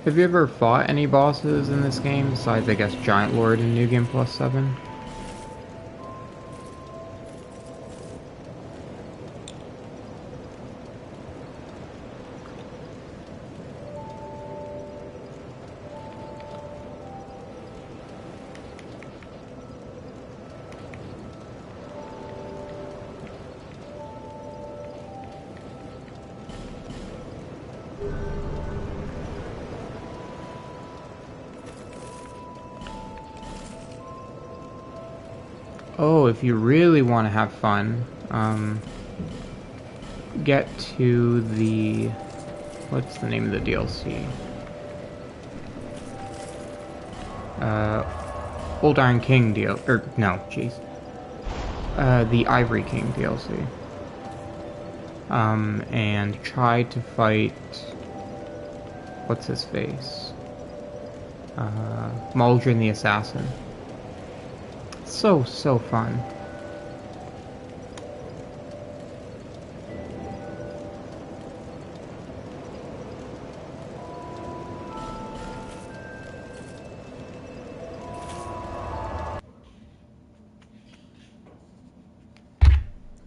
Have you ever fought any bosses in this game besides, I guess, Giant Lord in New Game Plus 7? Oh, if you really want to have fun, get to the... What's the name of the DLC? Old Iron King no, jeez. The Ivory King DLC. And try to fight... What's his face? Muldrin the Assassin. So fun.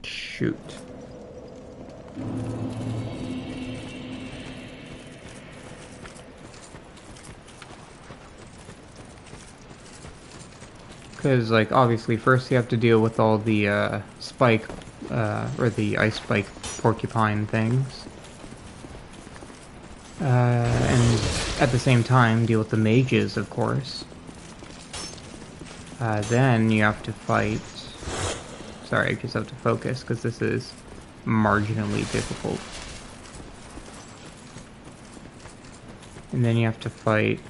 Shoot. Because, like, obviously first you have to deal with all the, spike, or the ice spike porcupine things. And at the same time deal with the mages, of course. Then you have to fight... Sorry, I just have to focus, because this is marginally difficult. And then you have to fight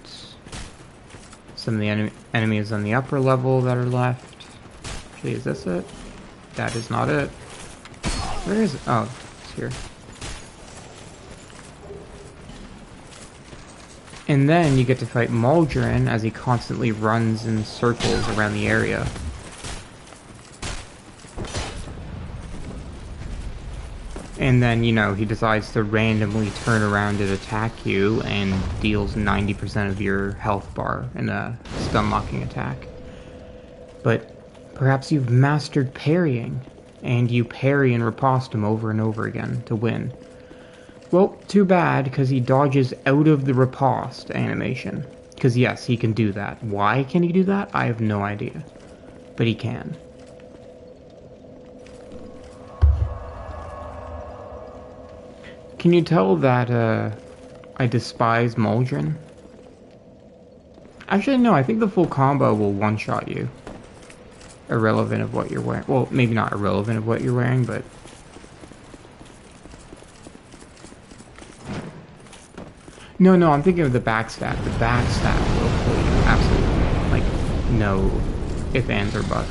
some of the enemies on the upper level that are left. Actually, is this it? That is not it. Where is it? Oh, it's here. And then you get to fight Muldrin as he constantly runs in circles around the area. And then, you know, he decides to randomly turn around and attack you and deals 90% of your health bar in a stun-locking attack. But perhaps you've mastered parrying, and you parry and riposte him over and over again to win. Well, too bad, because he dodges out of the riposte animation. Because yes, he can do that. Why can he do that? I have no idea. But he can. Can you tell that, I despise Muldrin? Actually, no, I think the full combo will one-shot you. Irrelevant of what you're wearing. Well, maybe not irrelevant of what you're wearing, but... No, I'm thinking of the backstab. The backstab will kill you, absolutely. Like, no ifs, ands, or buts.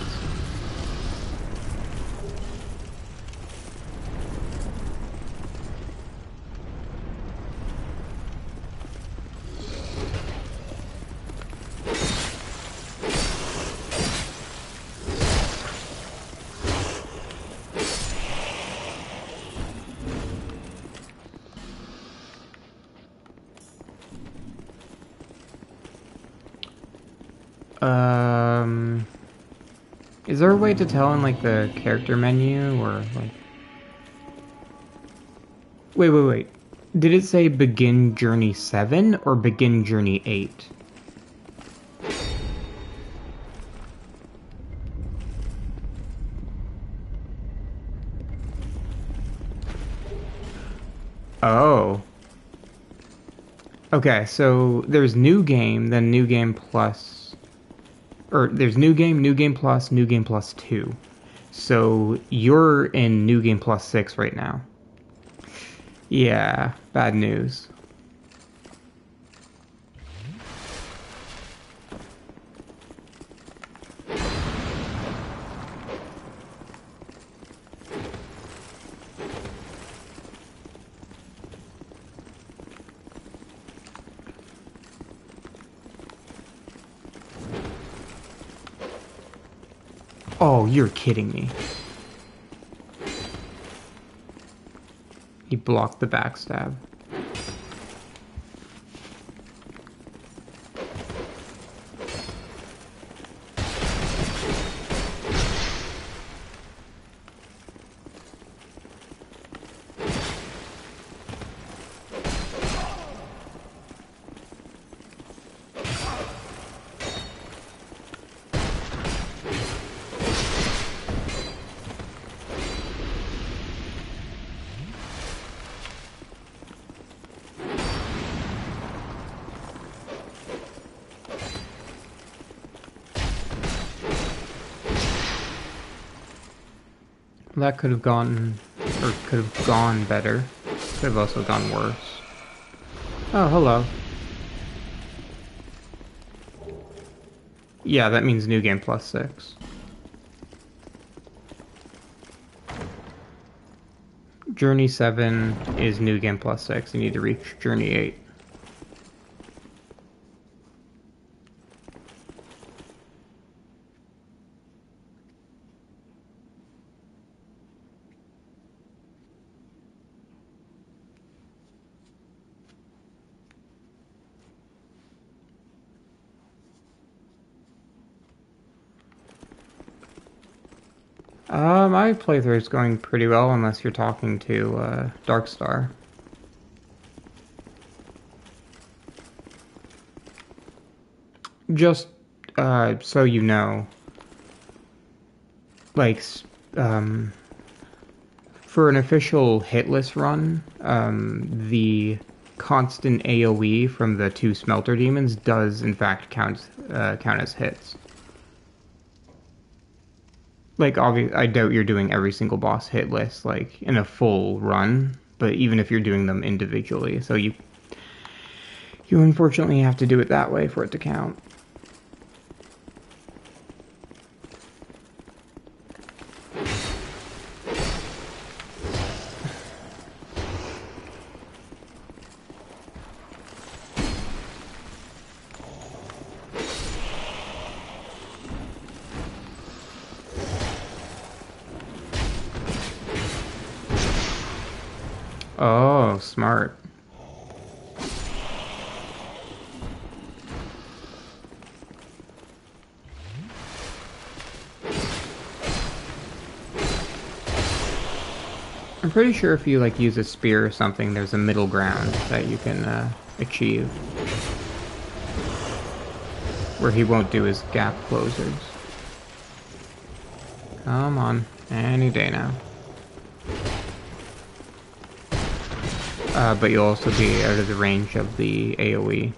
Is there a way to tell in, like, the character menu, or, like... Wait. Did it say begin journey 7, or begin journey 8? Oh. Okay, so there's new game, then new game plus... Or there's new game plus, new game plus 2. So you're in new game plus 6 right now. Yeah, bad news. Oh, you're kidding me. He blocked the backstab. That could have gone, or could have gone better. Could have also gone worse. Oh, hello. Yeah, that means new game +6. Journey 7 is new game +6. You need to reach Journey 8. My playthrough is going pretty well, unless you're talking to Darkstar. Just so you know, like, for an official hitless run, the constant AoE from the 2 smelter demons does in fact count as hits. Like, obviously, I doubt you're doing every single boss hitless, like, in a full run, but even if you're doing them individually, so you unfortunately have to do it that way for it to count. Oh, smart. I'm pretty sure if you like use a spear or something, there's a middle ground that you can achieve. Where he won't do his gap closers. Come on, any day now. But you'll also be out of the range of the AoE.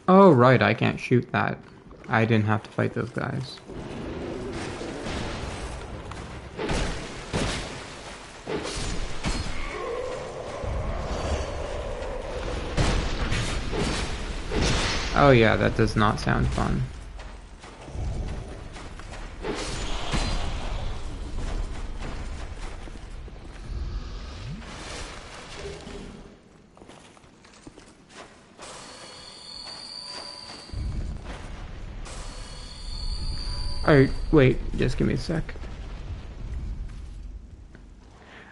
Oh, right, I can't shoot that. I didn't have to fight those guys. Oh yeah, that does not sound fun. Alright, wait, just give me a sec.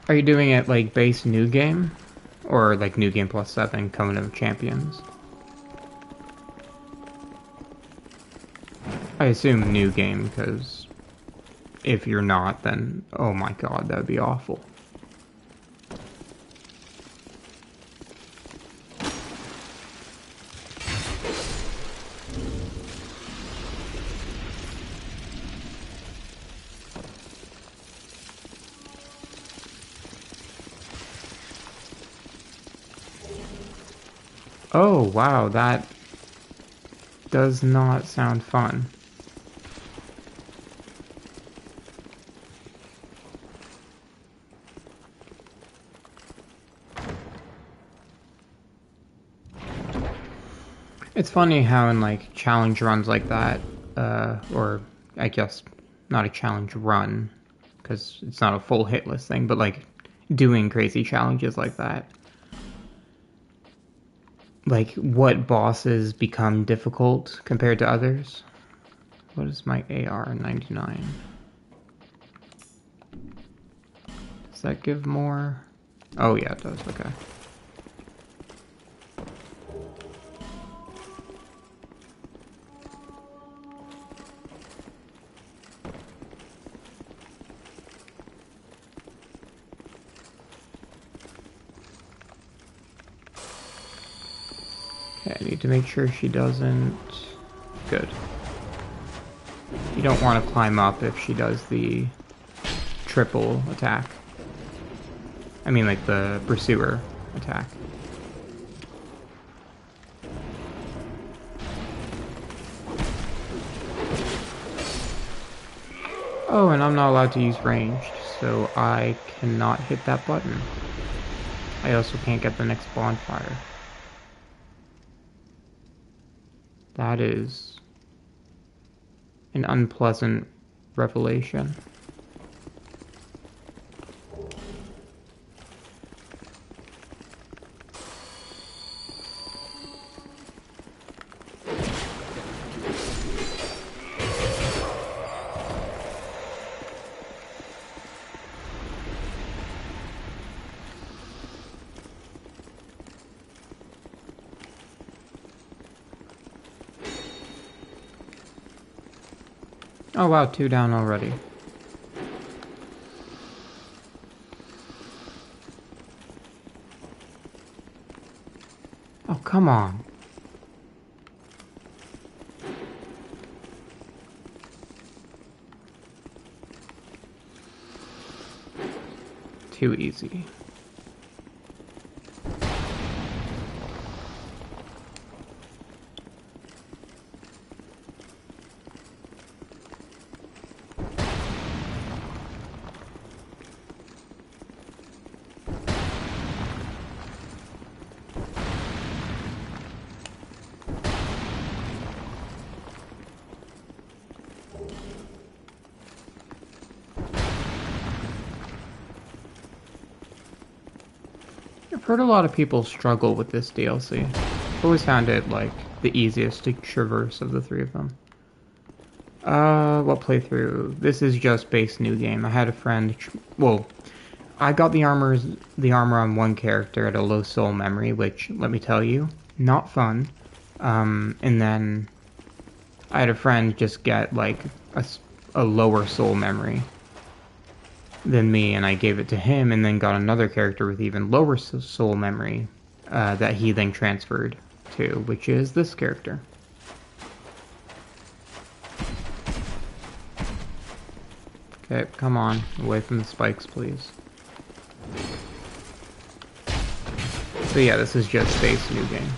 Are you doing it like base new game? Or like new game +7 Covenant of Champions? I assume new game, because if you're not, then oh my god, that would be awful. Oh wow, that does not sound fun. It's funny how in like challenge runs like that, or I guess not a challenge run, because it's not a full hitless thing, but like doing crazy challenges like that. Like what bosses become difficult compared to others? What is my AR 99? Does that give more? Oh yeah, it does, okay. Okay, I need to make sure she doesn't... Good. You don't want to climb up if she does the triple attack. I mean, like the pursuer attack. Oh, and I'm not allowed to use ranged, so I cannot hit that button. I also can't get the next bonfire. That is an unpleasant revelation. Oh wow, 2 down already. Oh, come on. Too easy. I've heard a lot of people struggle with this DLC. I've always found it, like, the easiest to traverse of the 3 of them. What playthrough? This is just base new game. I had a friend, well, I got the armor on one character at a low soul memory, which, let me tell you, not fun. And then I had a friend just get, like, a lower soul memory than me, and I gave it to him, and then got another character with even lower soul memory that he then transferred to, which is this character. Okay, come on, away from the spikes, please. So yeah, this is just base new game.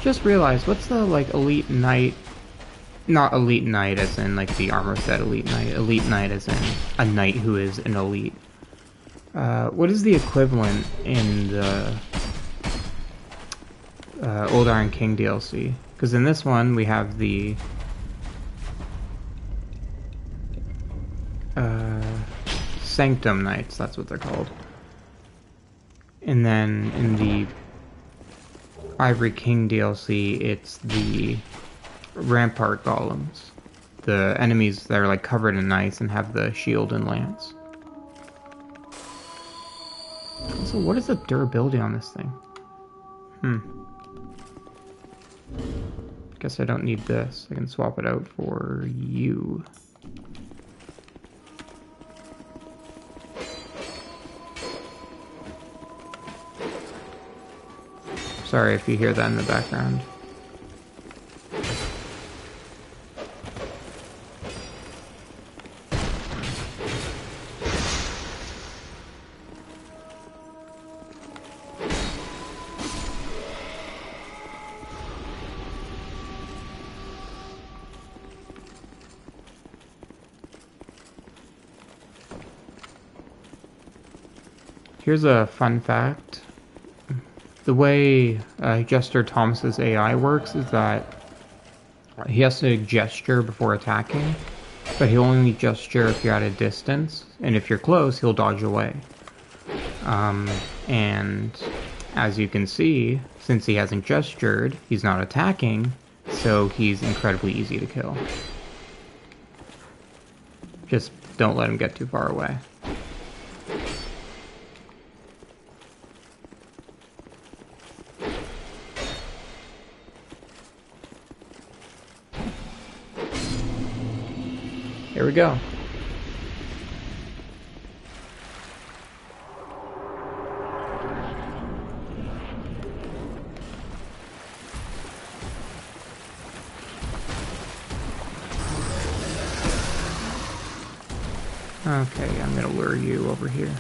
Just realized, what's the, like, elite knight? Not elite knight as in, like, the armor set elite knight. Elite knight as in a knight who is an elite. What is the equivalent in the Old Iron King DLC? Because in this one, we have the Sanctum Knights, that's what they're called. And then in the Ivory King DLC, it's the Rampart Golems. The enemies that are, like, covered in ice and have the shield and lance. So what is the durability on this thing? Guess I don't need this. I can swap it out for you. Sorry if you hear that in the background. Here's a fun fact. The way Jester Thomas's AI works is that he has to gesture before attacking, but he'll only gesture if you're at a distance, and if you're close, he'll dodge away. And as you can see, since he hasn't gestured, he's not attacking, so he's incredibly easy to kill. Just don't let him get too far away. Here we go. Okay, I'm gonna lure you over here.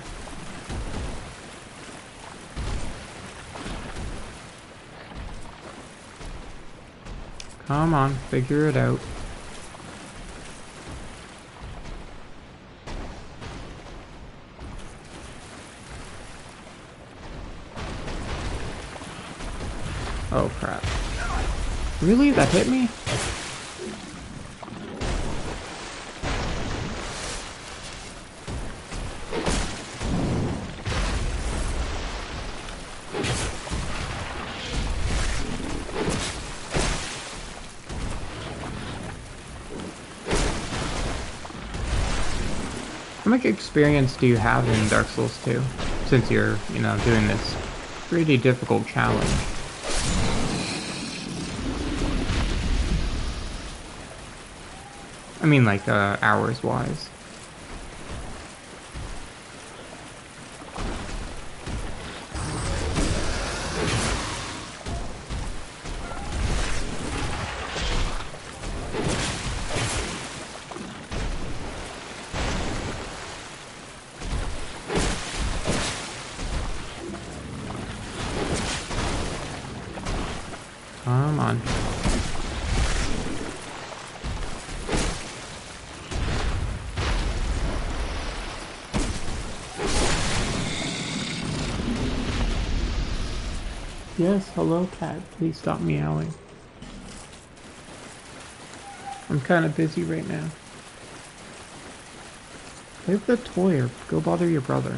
Come on, figure it out. Oh crap. Really? That hit me? How much experience do you have in Dark Souls 2? Since you're, doing this pretty difficult challenge. I mean, like, hours-wise. Come on. Yes, hello cat, please stop meowing. I'm kind of busy right now. Play with the toy or go bother your brother.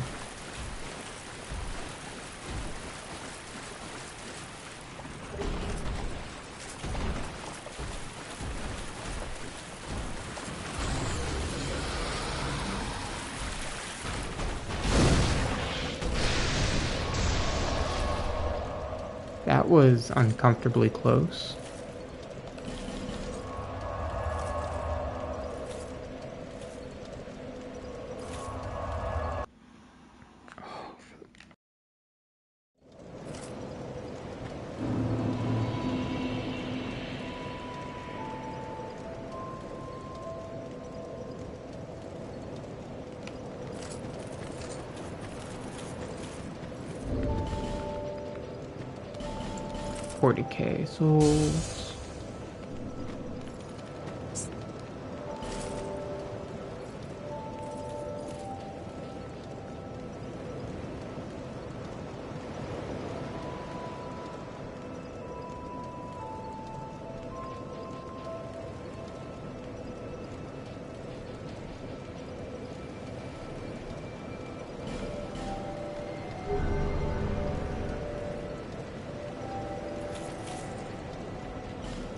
That was uncomfortably close. $40k souls.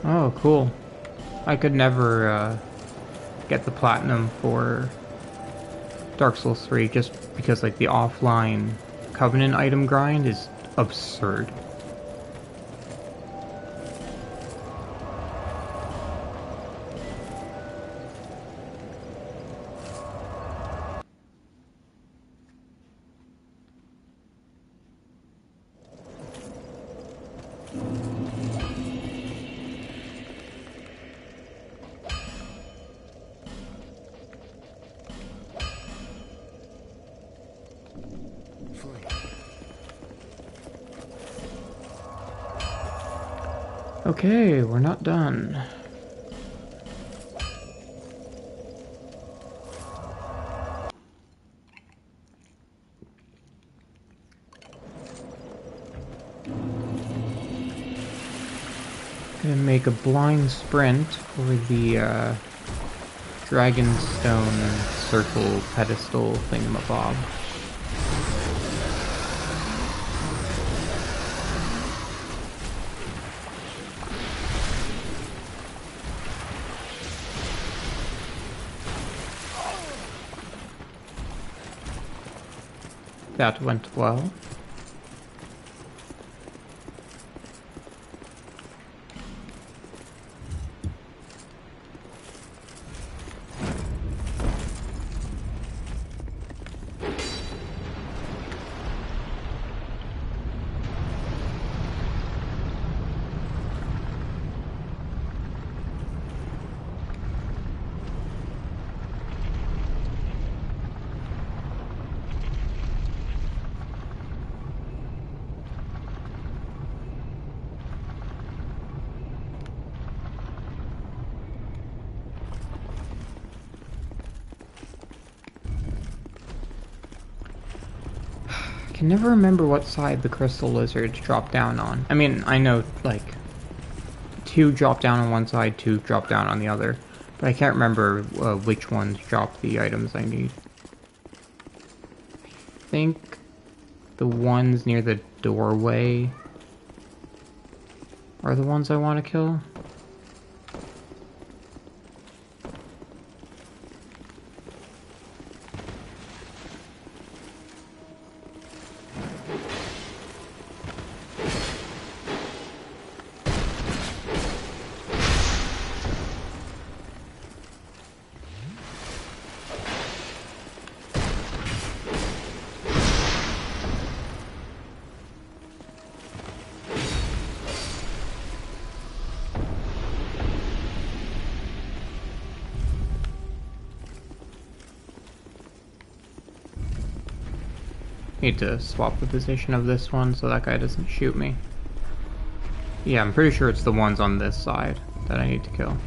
Oh, cool. I could never get the platinum for Dark Souls 3 just because like the offline Covenant item grind is absurd. Okay, we're not done. Gonna make a blind sprint for the Dragonstone circle pedestal thingamabob. That went well. can never remember what side the crystal lizards drop down on. I mean, I know, like, 2 drop down on one side, 2 drop down on the other. But I can't remember which ones drop the items I need. I think the ones near the doorway are the ones I want to kill. Need to swap the position of this one so that guy doesn't shoot me. Yeah, I'm pretty sure it's the ones on this side that I need to kill.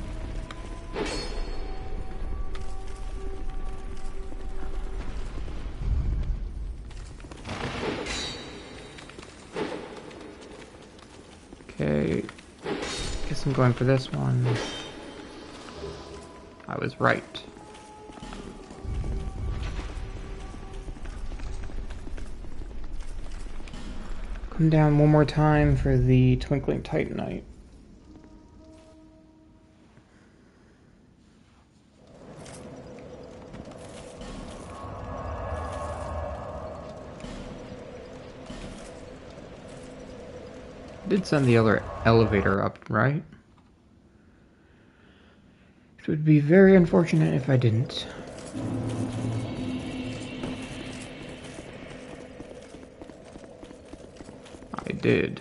Okay, guess I'm going for this one. I was right. Come down one more time for the Twinkling Titanite. Did send the other elevator up, right? It would be very unfortunate if I didn't. I did.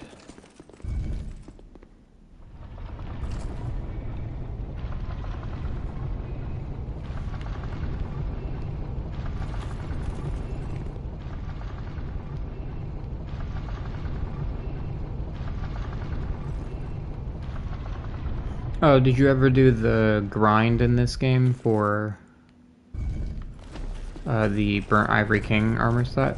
Oh, did you ever do the grind in this game for the Burnt Ivory King armor set?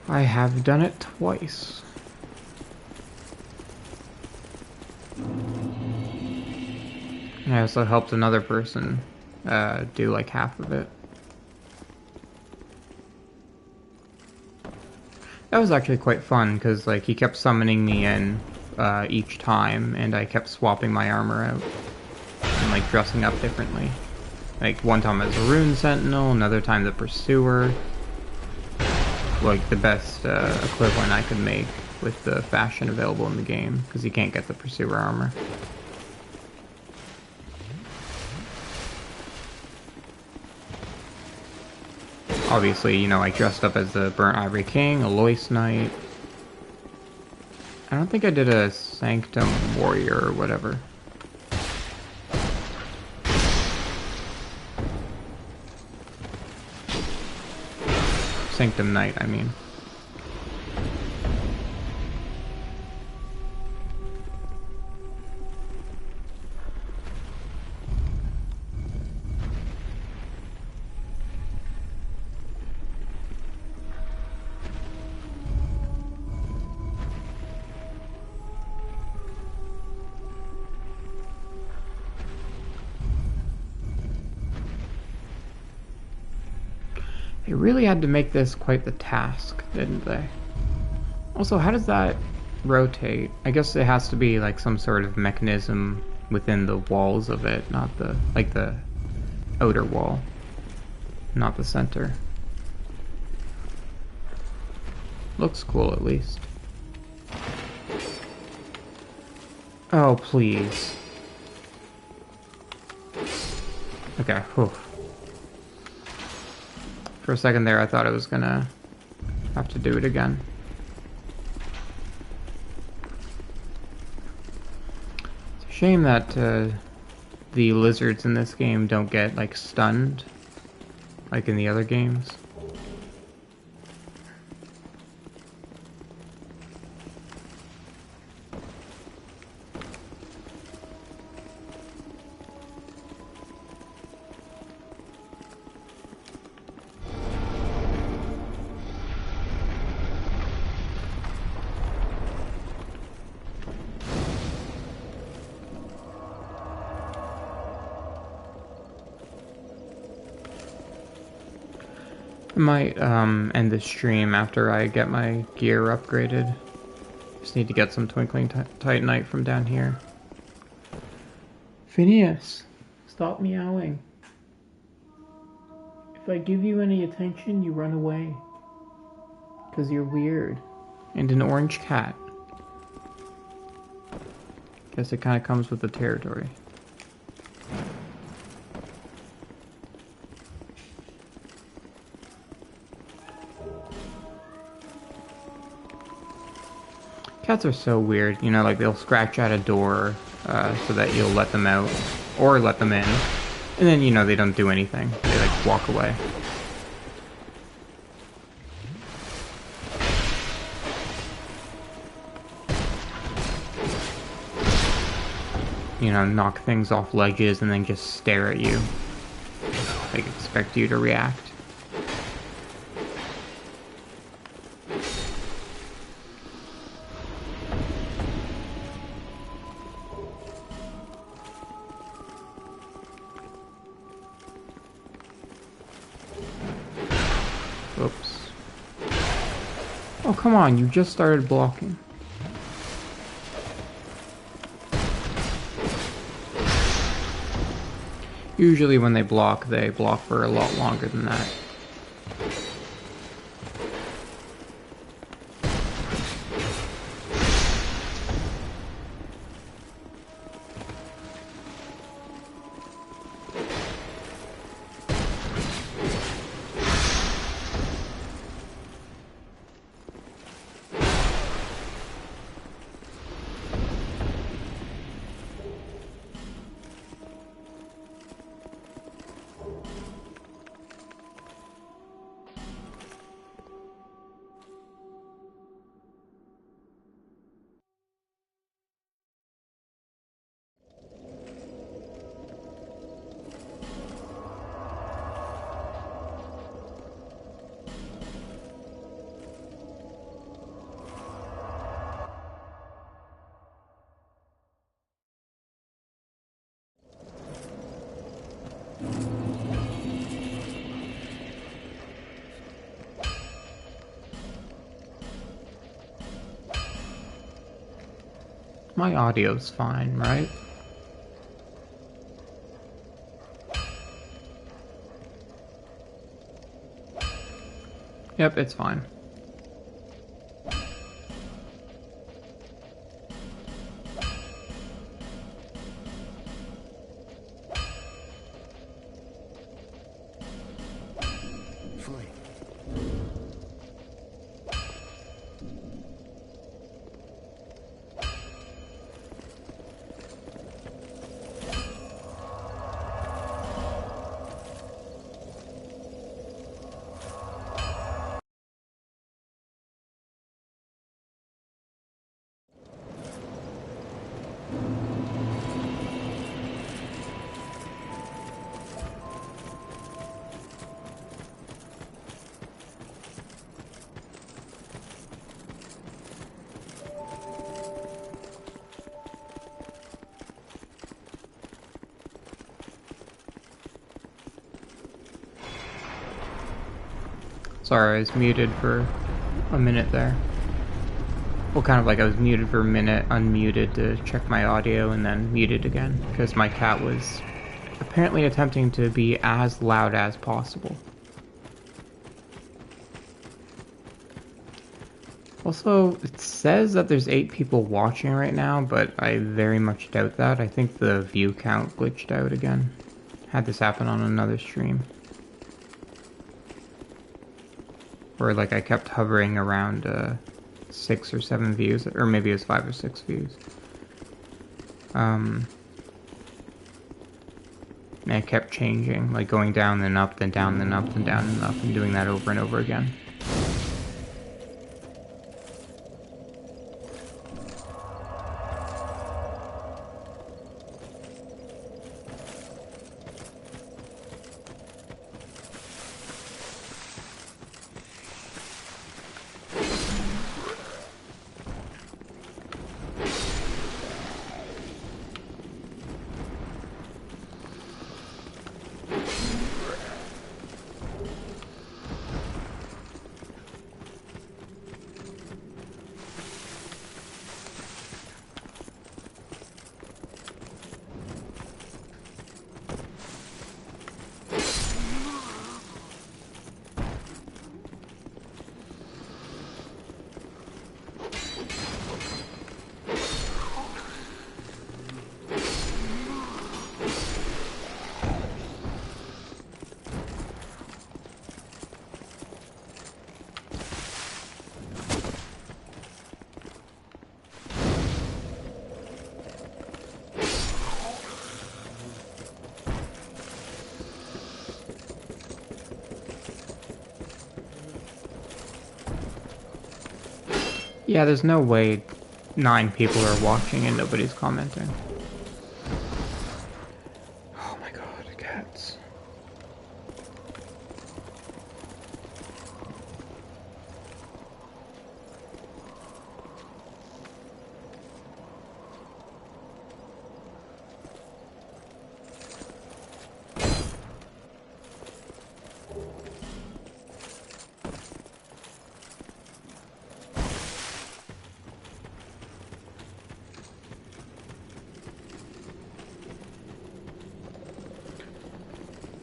I have done it twice. And I also helped another person do like half of it. That was actually quite fun, because like he kept summoning me in each time, and I kept swapping my armor out and like dressing up differently. Like one time as a rune sentinel, another time the pursuer. Like the best equivalent I could make with the fashion available in the game, because you can't get the pursuer armor. Obviously, you know, I dressed up as the Burnt Ivory King, a Loyce Knight. I don't think I did a Sanctum Warrior or whatever. Sanctum Knight, I mean. They really had to make this quite the task, didn't they? Also, how does that rotate? I guess it has to be like some sort of mechanism within the walls of it, not the, like the outer wall, not the center. Looks cool at least. Oh, please. Okay, whew. For a second there, I thought I was gonna have to do it again. It's a shame that the lizards in this game don't get, like, stunned, like in the other games. I might end the stream after I get my gear upgraded. Just need to get some Twinkling Titanite from down here. Phineas, stop meowing. If I give you any attention, you run away. Because you're weird. And an orange cat. Guess it kind of comes with the territory. Cats are so weird, you know, like they'll scratch at a door so that you'll let them out, or let them in, and then, you know, they don't do anything. They, like, walk away. You know, knock things off ledges and then just stare at you. Like, expect you to react. Oops. Oh, come on, you just started blocking. Usually when they block for a lot longer than that. My audio's fine, right? Yep, it's fine. Flee. Sorry, I was muted for a minute there. Well, kind of like I was muted for a minute, unmuted to check my audio, and then muted again, because my cat was apparently attempting to be as loud as possible. Also, it says that there's 8 people watching right now, but I very much doubt that. I think the view count glitched out again. Had this happen on another stream. Where, like, I kept hovering around 6 or 7 views, or maybe it was 5 or 6 views. And it kept changing, like going down then up, then down, then up, then down, and up, and doing that over and over again. Yeah, there's no way 9 people are watching and nobody's commenting. Oh my god, cats.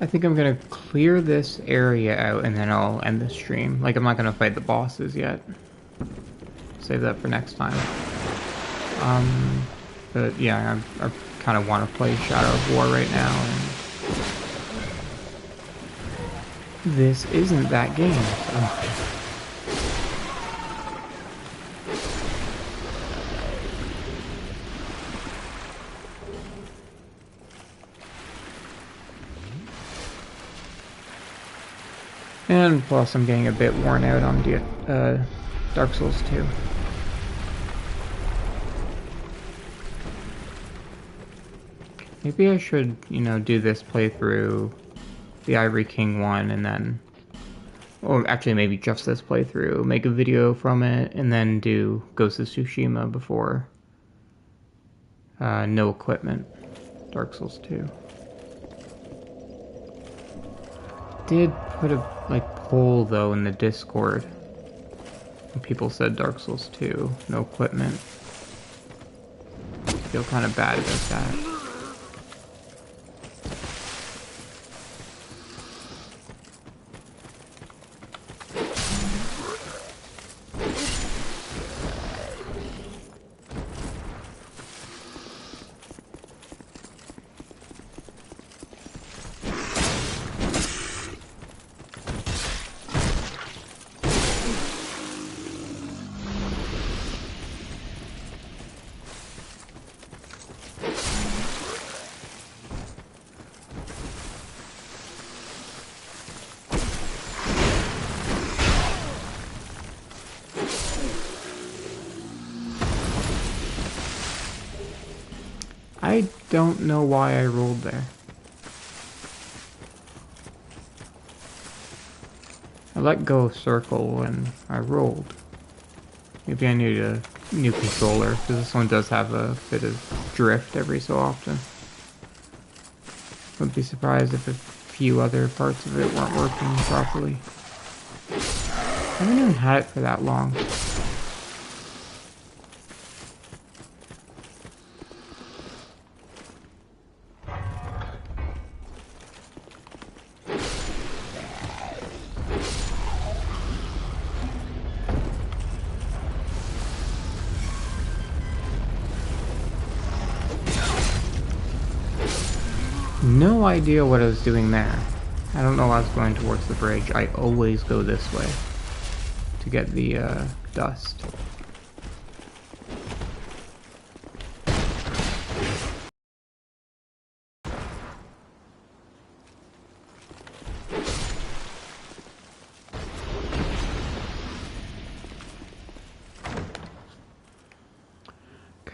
I think I'm gonna clear this area out and then I'll end the stream. Like, I'm not gonna fight the bosses yet. Save that for next time. But yeah, I kind of want to play Shadow of War right now, and this isn't that game, so... And plus, I'm getting a bit worn out on Dark Souls 2. Maybe I should, do this playthrough, the Ivory King one, and then... Or actually, maybe just this playthrough, make a video from it, and then do Ghost of Tsushima before no equipment, Dark Souls 2. Did put a poll though in the Discord. And people said Dark Souls 2, no equipment. I feel kind of bad about that. I don't know why I rolled there. I let go of circle and I rolled. Maybe I need a new controller, because this one does have a bit of drift every so often. Wouldn't be surprised if a few other parts of it weren't working properly. I haven't even had it for that long. No idea what I was doing there. I don't know I was going towards the bridge. I always go this way to get the dust.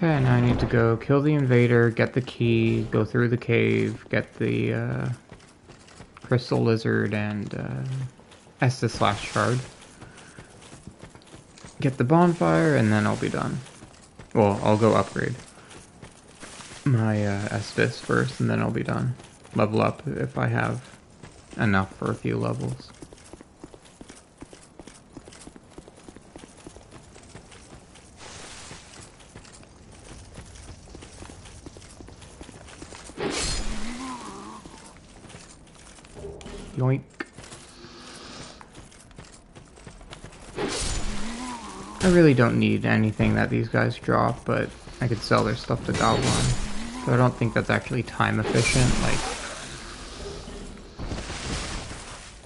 Okay, now I need to go kill the invader, get the key, go through the cave, get the crystal lizard and Estus last shard. Get the bonfire, and then I'll be done. Well, I'll go upgrade my Estus first, and then I'll be done. Level up if I have enough for a few levels. Yoink. I really don't need anything that these guys drop, but I could sell their stuff to Goblin. So I don't think that's actually time efficient. Like,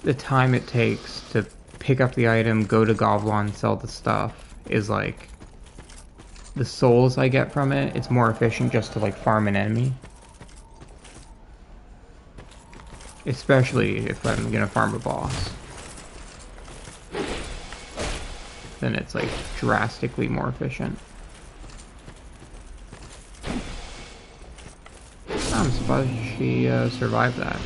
the time it takes to pick up the item, go to Goblin, sell the stuff, is like, the souls I get from it, it's more efficient just to like farm an enemy. Especially if I'm gonna farm a boss. then it's like drastically more efficient. I'm surprised she survived that.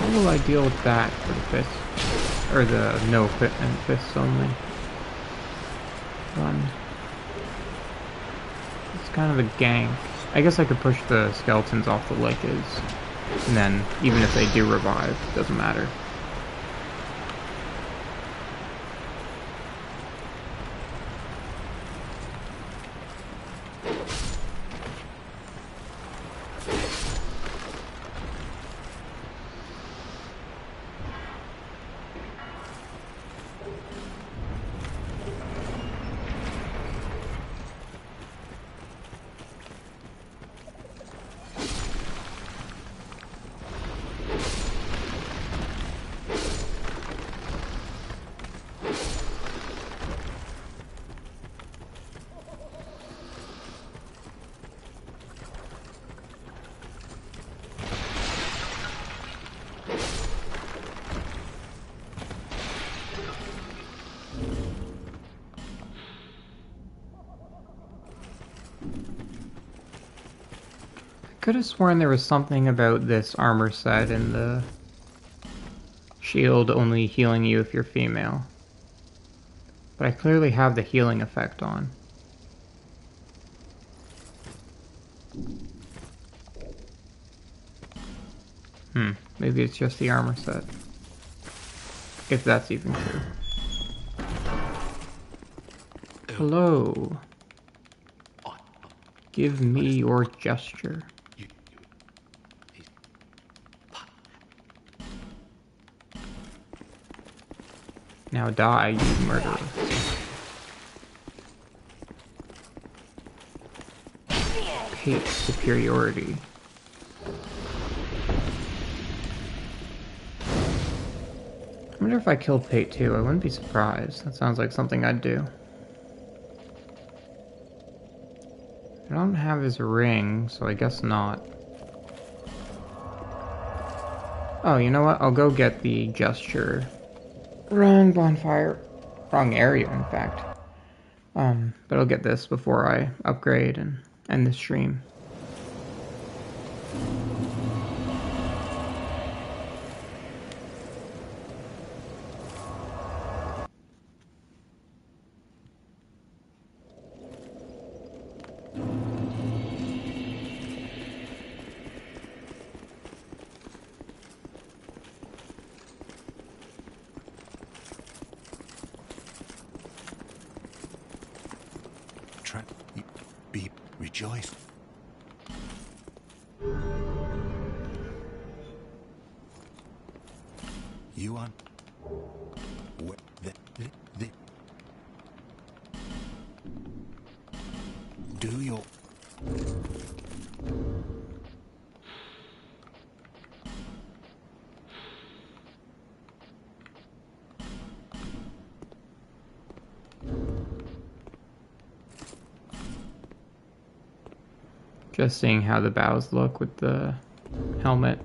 How will I deal with that for the fist? Or the no equipment fists only one? It's kind of a gank. I guess I could push the skeletons off the ledges, and then even if they do revive, it doesn't matter. Could have sworn there was something about this armor set and the shield only healing you if you're female. But I clearly have the healing effect on. Maybe it's just the armor set. If that's even true. Hello. Give me your gesture. Now die, you murderer. Hate superiority. I wonder if I killed Pate too. I wouldn't be surprised. That sounds like something I'd do. I don't have his ring, so I guess not. Oh, you know what? I'll go get the gesture. Wrong bonfire. Wrong area, in fact. But I'll get this before I upgrade and end the stream. Rejoice. You on? Do your... Just seeing how the bows look with the helmet.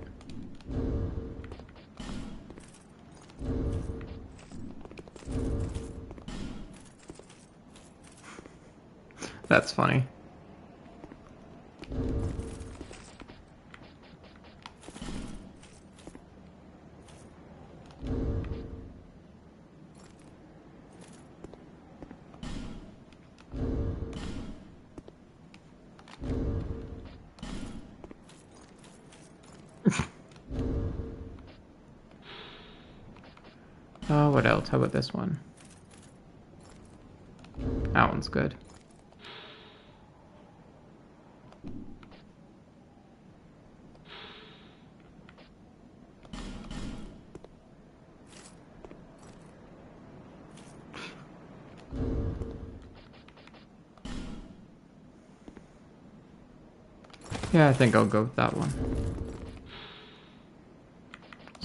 That's funny. Oh, what else? How about this one? That one's good. Yeah, I think I'll go with that one.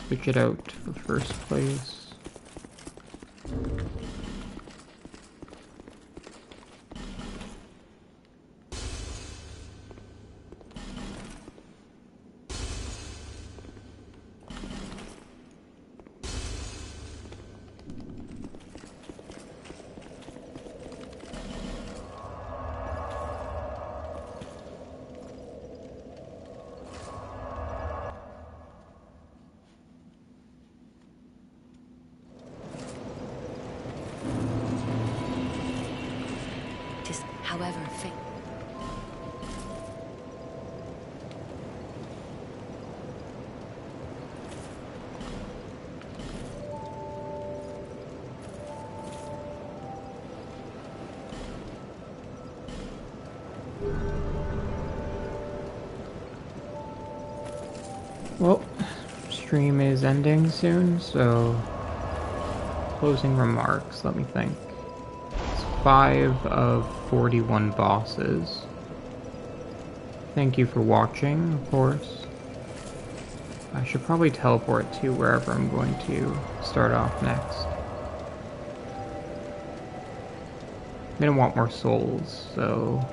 Switch it out to the first place. However, Well, stream is ending soon, so closing remarks, let me think. It's 5 of 41 bosses. Thank you for watching, of course. I should probably teleport to wherever I'm going to start off next. I'm gonna want more souls, so...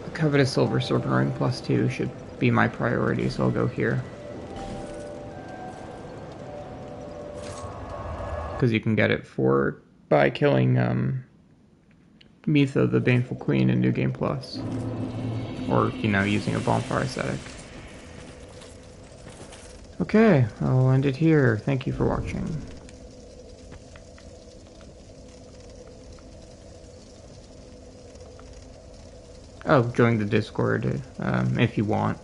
the Covetous Silver Sword Ring +2 should be my priority, so I'll go here. Because you can get it by killing Mitha, the Baneful Queen, in New Game Plus. Or, you know, using a bonfire aesthetic. Okay, I'll end it here. Thank you for watching. Oh, join the Discord if you want.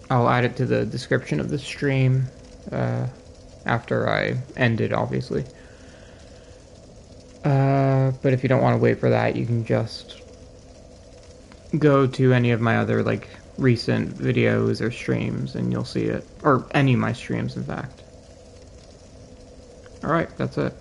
I'll add it to the description of the stream after I end it, obviously. But if you don't want to wait for that, you can just go to any of my other, like, recent videos or streams and you'll see it. Or any of my streams, in fact. Alright, that's it.